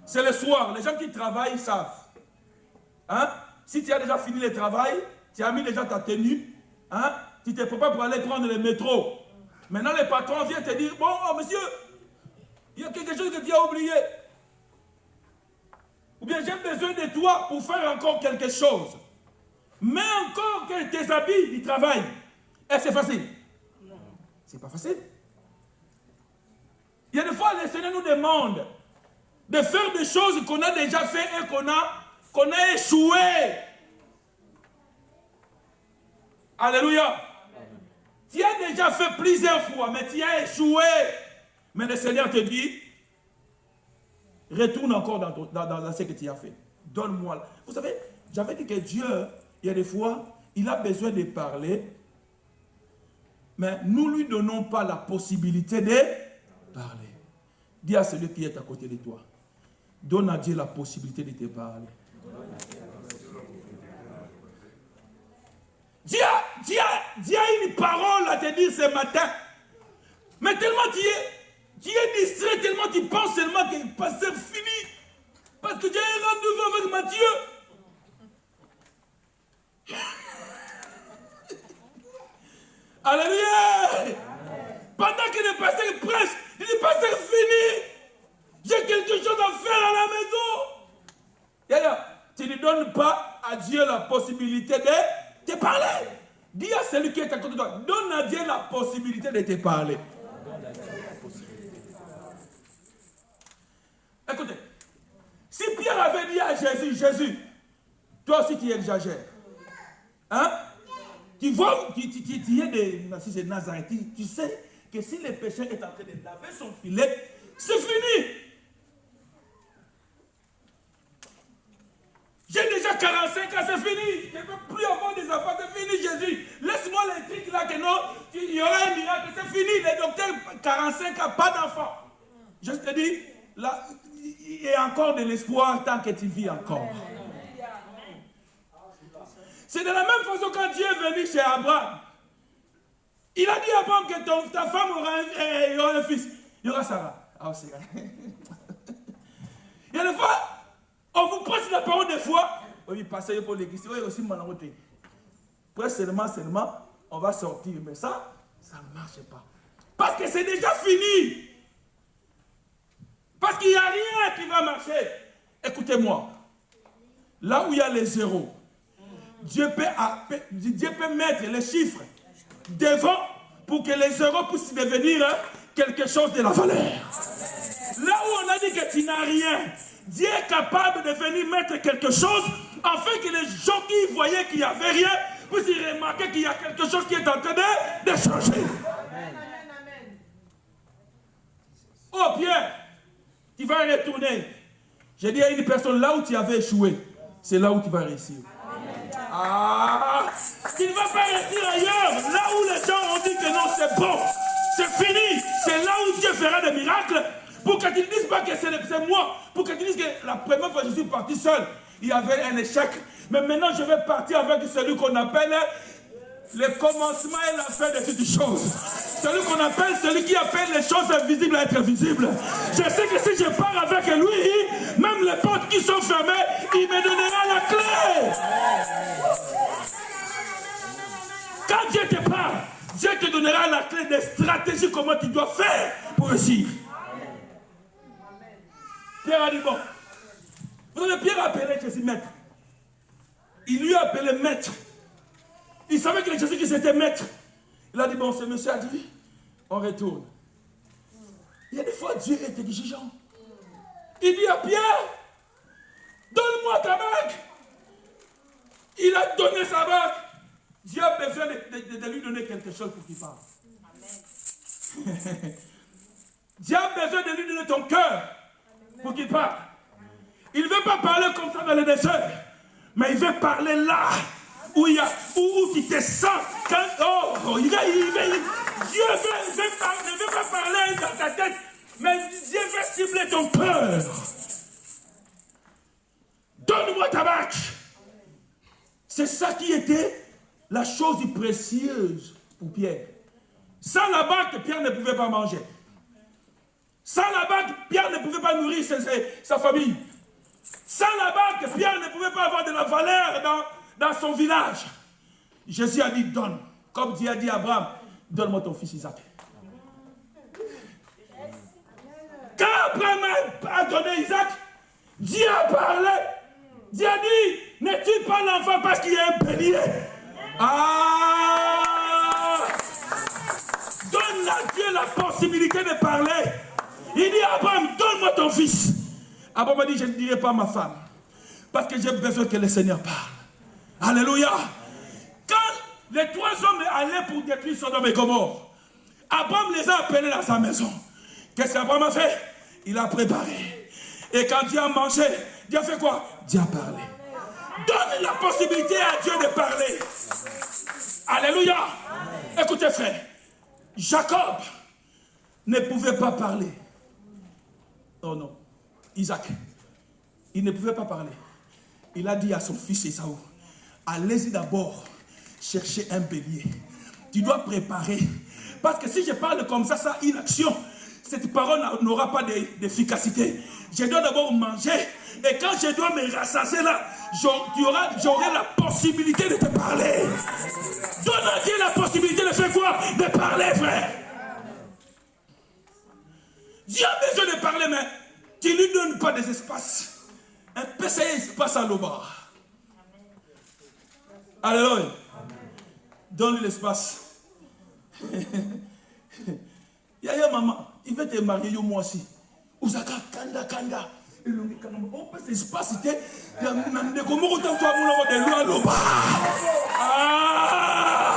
C'est le soir. Les gens qui travaillent savent. Hein? Si tu as déjà fini le travail, tu as mis déjà ta tenue, hein? Tu te prépares pour aller prendre le métro. Maintenant, le patron vient te dire, bon, oh, monsieur, il y a quelque chose que tu as oublié. Ou bien j'ai besoin de toi pour faire encore quelque chose. Mais encore que tes habits du travail. Est-ce que c'est facile? Non. C'est pas facile. Il y a des fois, le Seigneur nous demande de faire des choses qu'on a déjà fait et qu'on a échoué. Alléluia. Tu as déjà fait plusieurs fois, mais tu as échoué. Mais le Seigneur te dit, retourne encore dans ce que tu as fait. Donne-moi. Vous savez, j'avais dit que Dieu, il y a des fois, il a besoin de parler, mais nous ne lui donnons pas la possibilité de parler. Dis à celui qui est à côté de toi, donne à Dieu la possibilité de te parler. Dieu a une parole à te dire ce matin. Mais tellement tu es distrait, tellement tu penses seulement que le passé est fini. Parce que Dieu a un rendez-vous avec Matthieu. Alléluia. Pendant que le pasteur prêche, il dit, pasteur fini. J'ai quelque chose à faire à la maison. Et alors, tu ne donnes pas à Dieu la possibilité de te parler. Dis à celui qui est à côté de toi, donne à Dieu la possibilité de te parler. Écoutez, si Pierre avait dit à Jésus, Jésus, toi aussi tu exagères. Hein? Tu vois, tu es de Nazareth, tu sais que si le pécheur est en train de laver son filet, c'est fini. J'ai déjà 45 ans, c'est fini. Je ne peux plus avoir des enfants, c'est fini, Jésus. Laisse-moi les trucs là que non, il y aura un miracle, c'est fini. Les docteurs, 45 ans, pas d'enfants. Je te dis, là, il y a encore de l'espoir tant que tu vis encore. C'est de la même façon quand Dieu est venu chez Abraham. Il a dit à Abraham que ta femme aura un fils. Il y aura Sarah. Ah, c'est vrai. Il y a des fois, on vous presse la parole des fois. Oui, passez pour l'église. Oui, aussi malheureusement. Après seulement, on va sortir. Mais ça ne marche pas. Parce que c'est déjà fini. Parce qu'il n'y a rien qui va marcher. Écoutez-moi. Là où il y a les zéros, Dieu peut mettre les chiffres devant pour que les zéros puissent devenir quelque chose de la valeur. Là où on a dit que tu n'as rien, Dieu est capable de venir mettre quelque chose afin que les gens qui voyaient qu'il n'y avait rien puissent remarquer qu'il y a quelque chose qui est en train de changer. Oh Pierre, tu vas retourner. J'ai dit à une personne, là où tu avais échoué, c'est là où tu vas réussir. Ah, tu ne vas pas réussir ailleurs. Là où les gens ont dit que non, c'est bon, c'est fini. C'est là où Dieu fera des miracles. Pour que tu ne dises pas que c'est moi. Pour que tu dises que la première fois que je suis parti seul, il y avait un échec. Mais maintenant, je vais partir avec celui qu'on appelle le commencement et la fin de toutes choses. Celui qu'on appelle, celui qui appelle les choses invisibles à être visibles. Je sais que si je pars avec lui, même les portes qui sont fermées, il me donnera la clé. Quand Dieu te parle, Dieu te donnera la clé des stratégies, comment tu dois faire pour réussir. Pierre a dit bon. Vous savez, Pierre a appelé Jésus maître. Il lui a appelé maître. Il savait que Jésus qui c'était maître. Il a dit bon, ce monsieur a dit, on retourne. Il y a des fois, Dieu est exigeant. Il dit à Pierre, donne-moi ta bague. Il a donné sa bague. Dieu a besoin de lui donner quelque chose pour qu'il parle. Amen. Dieu a besoin de lui donner ton cœur pour qu'il parle. Il ne veut pas parler comme ça dans le désert, mais il veut parler là où tu te sens. Dieu ne veut pas parler dans ta tête, mais Dieu veut cibler ton cœur. Donne-moi ta bague. C'est ça qui était la chose précieuse pour Pierre. Sans la bague, Pierre ne pouvait pas manger. Sans la bague, Pierre ne pouvait pas nourrir sa famille. Sans la bague, Pierre ne pouvait pas avoir de la valeur dans son village. Jésus a dit, donne. Comme Dieu a dit à Abraham, donne-moi ton fils Isaac. Quand Abraham a donné Isaac, Dieu a parlé. Dieu a dit, ne tue pas l'enfant parce qu'il y a un bélier. Ah! Donne à Dieu la possibilité de parler. Il dit à Abraham, donne-moi ton fils. Abraham a dit, je ne dirai pas à ma femme. Parce que j'ai besoin que le Seigneur parle. Alléluia. Quand les trois hommes allaient pour détruire Sodome et Gomorrhe, Abraham les a appelés dans sa maison. Qu'est-ce qu'Abraham a fait? Il a préparé. Et quand Dieu a mangé, Dieu a fait quoi? Dieu a parlé. Donne la possibilité à Dieu de parler. Alléluia. Amen. Écoutez frère, Jacob ne pouvait pas parler. Oh non, Isaac, il ne pouvait pas parler. Il a dit à son fils Esaü, allez-y d'abord chercher un bélier. Tu dois préparer. Parce que si je parle comme ça, ça une action. Cette parole n'aura pas d'efficacité. Je dois d'abord manger. Et quand je dois me rassasier là, j'aurai la possibilité de te parler. Donne à Dieu la possibilité de faire quoi? De parler, frère. Dieu a besoin de parler, mais tu ne lui donnes pas des espaces. Un PC espace à l'obar. Alléluia. Donne-lui l'espace. Yaya maman, il veut te marier moi aussi. Uzaka kanda kanda. On peut l'espace, c'était. Comment on t'a fait de l'eau. Ah!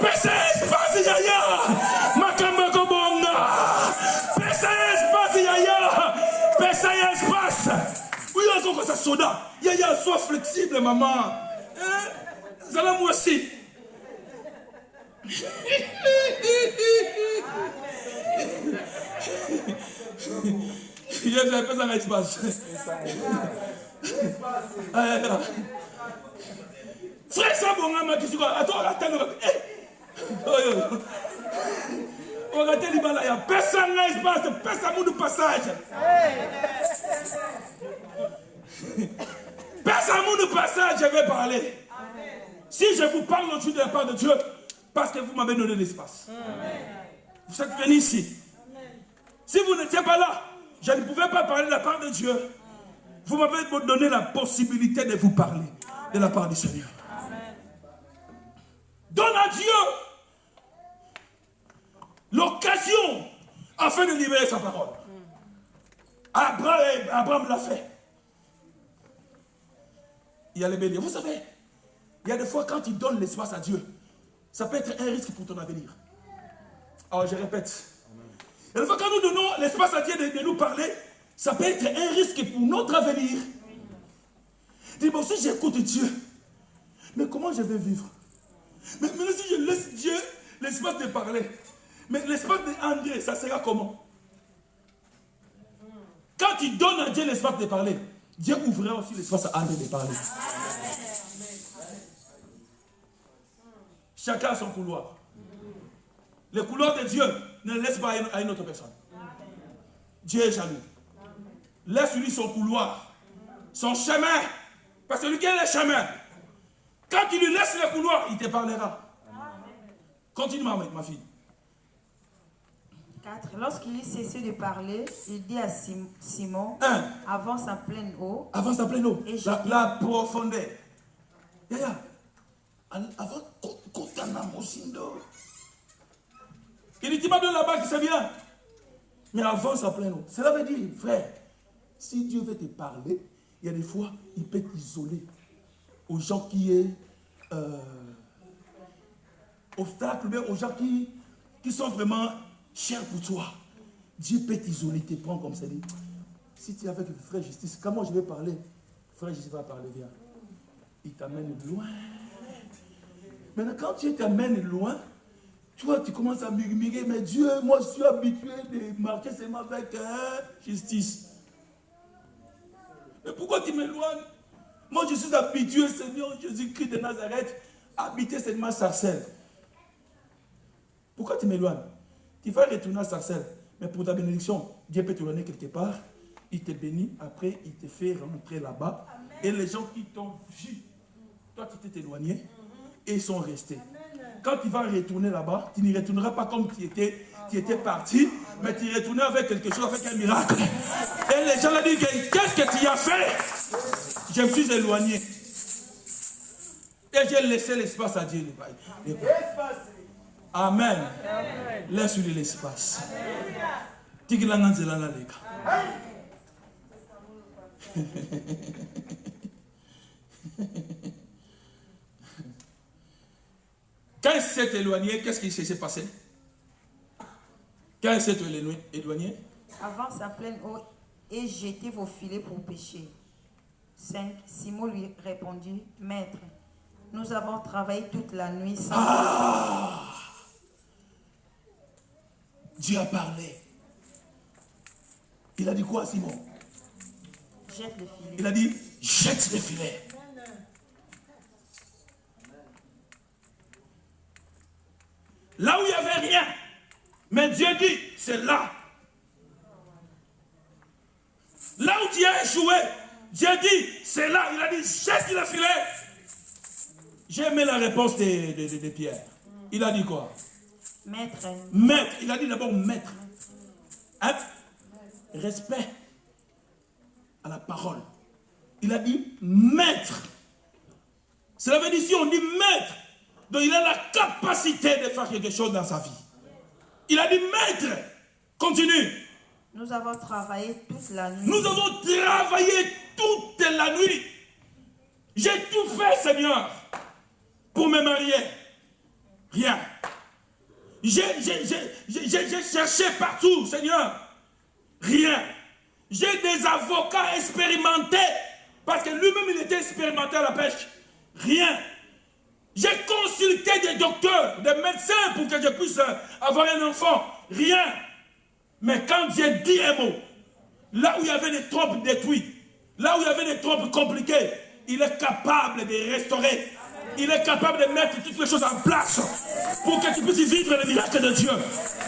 Pesa espace yaya. Makamba kobonga. Pesa espace yaya. Pesa espace. Oui, on a ça soda. Yaya, sois flexible maman. Zala moi aussi. J'avais pas ça l'espace. Frère Sabonga m'a dit attends. Regardez l'ibala, il y a personne là, espace, personne de passage. Personne de passage, je vais parler. Si je vous parle aujourd'hui de la part de Dieu, parce que vous m'avez donné l'espace. Vous êtes venus ici. Si vous n'étiez pas là, je ne pouvais pas parler de la part de Dieu. Vous m'avez donné la possibilité de vous parler de la part du Seigneur. Donne à Dieu l'occasion afin de libérer sa parole. Abraham l'a fait. Il y a les bénis. Vous savez, il y a des fois quand il donne l'espace à Dieu, ça peut être un risque pour ton avenir. Alors je répète. Il y a des fois quand nous donnons l'espace à Dieu de nous parler, ça peut être un risque pour notre avenir. Dis bon, si j'écoute Dieu, mais comment je vais vivre? Mais si je laisse Dieu l'espace de parler, mais l'espace d'André, ça sera comment? Quand tu donnes à Dieu l'espace de parler, Dieu ouvrira aussi l'espace à André de parler. Chacun a son couloir. Le couloir de Dieu ne le laisse pas à une autre personne. Dieu est jaloux. Laisse-lui son couloir, son chemin. Parce que lui qui est le chemin, quand tu lui laisses le couloir, il te parlera. Continue ma fille. 4. Lorsqu'il eut cessé de parler, il dit à Simon, avance à pleine eau. Avance à pleine eau. La profondeur. Yaya. Avant il dit, tu m'as donné là-bas qui c'est bien. Mais avance à pleine eau. Cela veut dire, frère, si Dieu veut te parler, il y a des fois, il peut t'isoler aux gens qui est obstacle, mais aux gens qui sont vraiment chers pour toi. Dieu peut t'isoler, te prendre comme ça. Dit, si tu es avec le frère Justice, comment je vais parler? Frère Justice va parler, viens. Il t'amène loin. Maintenant, quand tu t'amènes loin, toi, tu commences à murmurer, mais Dieu, moi, je suis habitué de marcher seulement avec Justice. Mais pourquoi tu m'éloignes? Moi, je suis habitué, Seigneur Jésus-Christ de Nazareth, habiter seulement Sarcelles. Pourquoi tu m'éloignes? Tu vas retourner à Sarcelles, mais pour ta bénédiction, Dieu peut te donner quelque part, il te bénit, après, il te fait rentrer là-bas, et les gens qui t'ont vu, toi, tu t'es éloigné, et ils sont restés. Quand tu vas retourner là-bas, tu n'y retourneras pas comme tu étais parti, mais tu retournes avec quelque chose, avec un miracle. Et les gens ont dit, qu'est-ce que tu as fait? Je me suis éloigné. Et j'ai laissé l'espace à Dieu. Amen. Laisse-lui l'espace. Quand il s'est éloigné, qu'est-ce qui s'est passé? Quand il s'est éloigné, avance à pleine eau et jetez vos filets pour pêcher. 5. Simon lui répondit, Maître, nous avons travaillé toute la nuit sans... Dieu a parlé. Il a dit quoi, Simon? Jette le filet. Il a dit, jette le filet. Là où il n'y avait rien. Mais Dieu dit, c'est là. Là où tu as échoué, Dieu dit, c'est là. Il a dit, jette le filet. J'ai aimé la réponse de Pierre. Il a dit quoi? Maître. Maître. Il a dit d'abord maître. Hein? Respect à la parole. Il a dit maître. Cela veut dire si on dit maître, Donc il a la capacité de faire quelque chose dans sa vie. Il a dit, maître, continue. Nous avons travaillé toute la nuit. Nous avons travaillé toute la nuit. J'ai tout fait, Seigneur, pour me marier. Rien. J'ai cherché partout, Seigneur. Rien. J'ai des avocats expérimentés. Parce que lui-même, il était expérimenté à la pêche. Rien. J'ai consulté des docteurs, des médecins pour que je puisse avoir un enfant. Rien. Mais quand Dieu dit un mot, là où il y avait des trompes détruites, là où il y avait des trompes compliquées, il est capable de restaurer. Il est capable de mettre toutes les choses en place pour que tu puisses vivre le miracle de Dieu.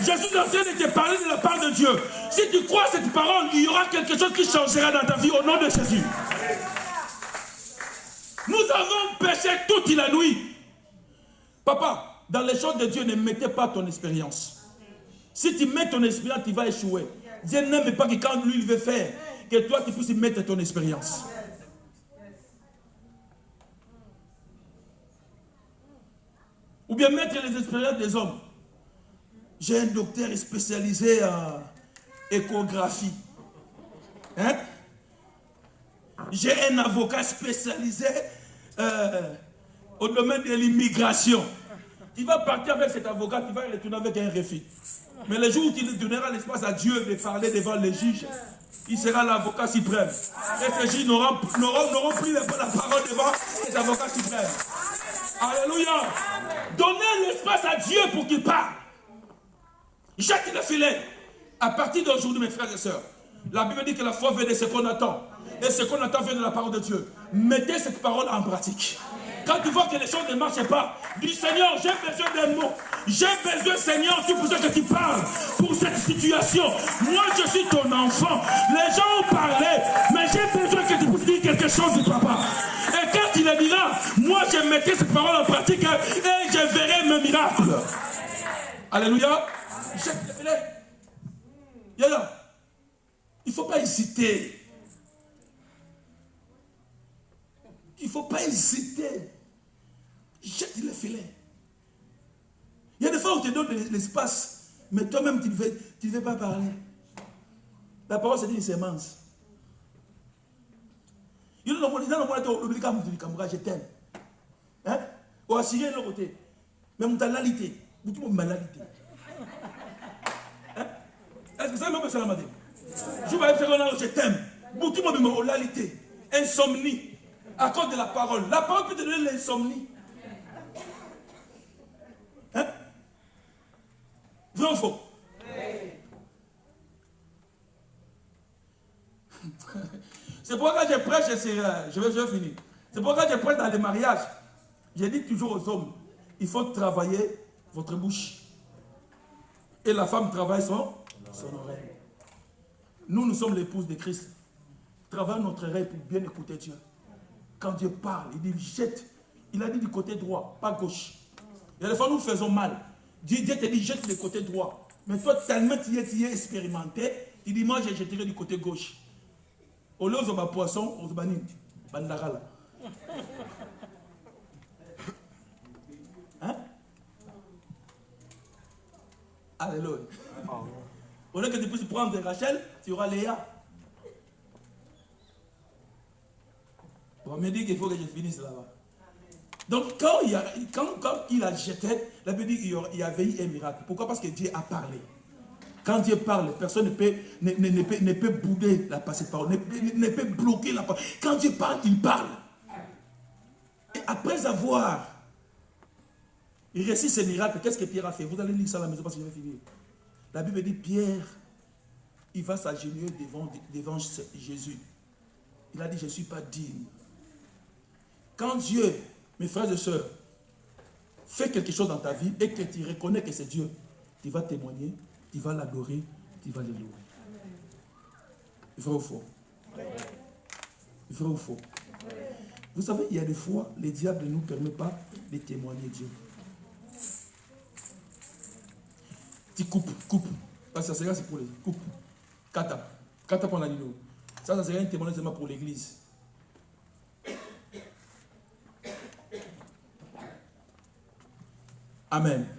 Je suis en train de te parler de la part de Dieu. Si tu crois cette parole, il y aura quelque chose qui changera dans ta vie au nom de Jésus. Nous avons péché toute la nuit. Papa, dans les choses de Dieu, ne mettez pas ton expérience. Si tu mets ton expérience, tu vas échouer. Dieu n'aime pas que quand lui il veut faire, que toi tu puisses mettre ton expérience. Ou bien mettre les expériences des hommes. J'ai un docteur spécialisé en échographie. Hein? J'ai un avocat spécialisé au domaine de l'immigration. Tu vas partir avec cet avocat, tu vas retourner avec un refus. Mais le jour où tu donneras l'espace à Dieu de parler devant les juges, il sera l'avocat suprême. Et ces juges n'auront pris la parole devant les avocats suprêmes. Alléluia. Donnez l'espace à Dieu pour qu'il parle. Jette le filet. À partir d'aujourd'hui, mes frères et sœurs, la Bible dit que la foi vient de ce qu'on attend. Et ce qu'on attend vient de la parole de Dieu. Mettez cette parole en pratique. Quand tu vois que les choses ne marchent pas, dis Seigneur, j'ai besoin d'un mot. J'ai besoin, Seigneur, tu besoin que tu parles pour cette situation. Moi, je suis ton enfant. Les gens ont parlé, mais j'ai besoin que tu puisses dire quelque chose, papa. Et quand il le dira, moi, je mettrai cette parole en pratique et je verrai mes miracles. Alléluia. Il ne faut pas hésiter. Il ne faut pas hésiter. Jette le filet. Il y a des fois où on te donne l'espace, mais toi-même, tu ne veux pas parler. La parole, c'est une sémence. Il y a des gens qui je t'aime. Hein? Ou à Syrie, de l'autre côté. Mais mon talalité. Beaucoup de malalité. Est-ce que ça m'a fait ça la matin? Je vais faire je t'aime. Beaucoup de malalité. Insomnie. À cause de la parole. La parole peut te donner l'insomnie. Hein? Vrai ou faux? C'est pourquoi quand je prêche, je vais finir. C'est pourquoi quand je prêche dans les mariages, je dis toujours aux hommes, il faut travailler votre bouche. Et la femme travaille son oreille. Nous sommes l'épouse de Christ. Travaillons notre oreille pour bien écouter Dieu. Quand Dieu parle, il dit jette. Il a dit du côté droit, pas gauche. Et des fois, nous faisons mal. Dieu te dit jette du côté droit. Mais toi, tellement tu es expérimenté, il dit moi, je jetterai du côté gauche. Au lieu de poisson, on se banit. Bandarala. Hein? Alléluia. Au lieu que tu puisses prendre Rachel, tu auras Léa. On me dit qu'il faut que je finisse là-bas. Donc, quand il a jeté, la Bible dit qu'il y avait eu un miracle. Pourquoi? Parce que Dieu a parlé. Quand Dieu parle, personne ne peut bouder la parole, ne peut bloquer la parole. Quand Dieu parle, il parle. Et après avoir réussi ce miracle, qu'est-ce que Pierre a fait? Vous allez lire ça à la maison parce que je vais finir. La Bible dit Pierre, il va s'agenouiller devant Jésus. Il a dit, je ne suis pas digne. Quand Dieu, mes frères et sœurs, fait quelque chose dans ta vie et que tu reconnais que c'est Dieu, tu vas témoigner, tu vas l'adorer, tu vas le louer. Vrai ou faux? Vrai ou faux? Vous savez, il y a des fois, le diable ne nous permet pas de témoigner Dieu. Tu coupes. Parce que ça c'est pour les coupes. Kata pour l'anneau. Ça serait un témoignage seulement pour l'église. Amen.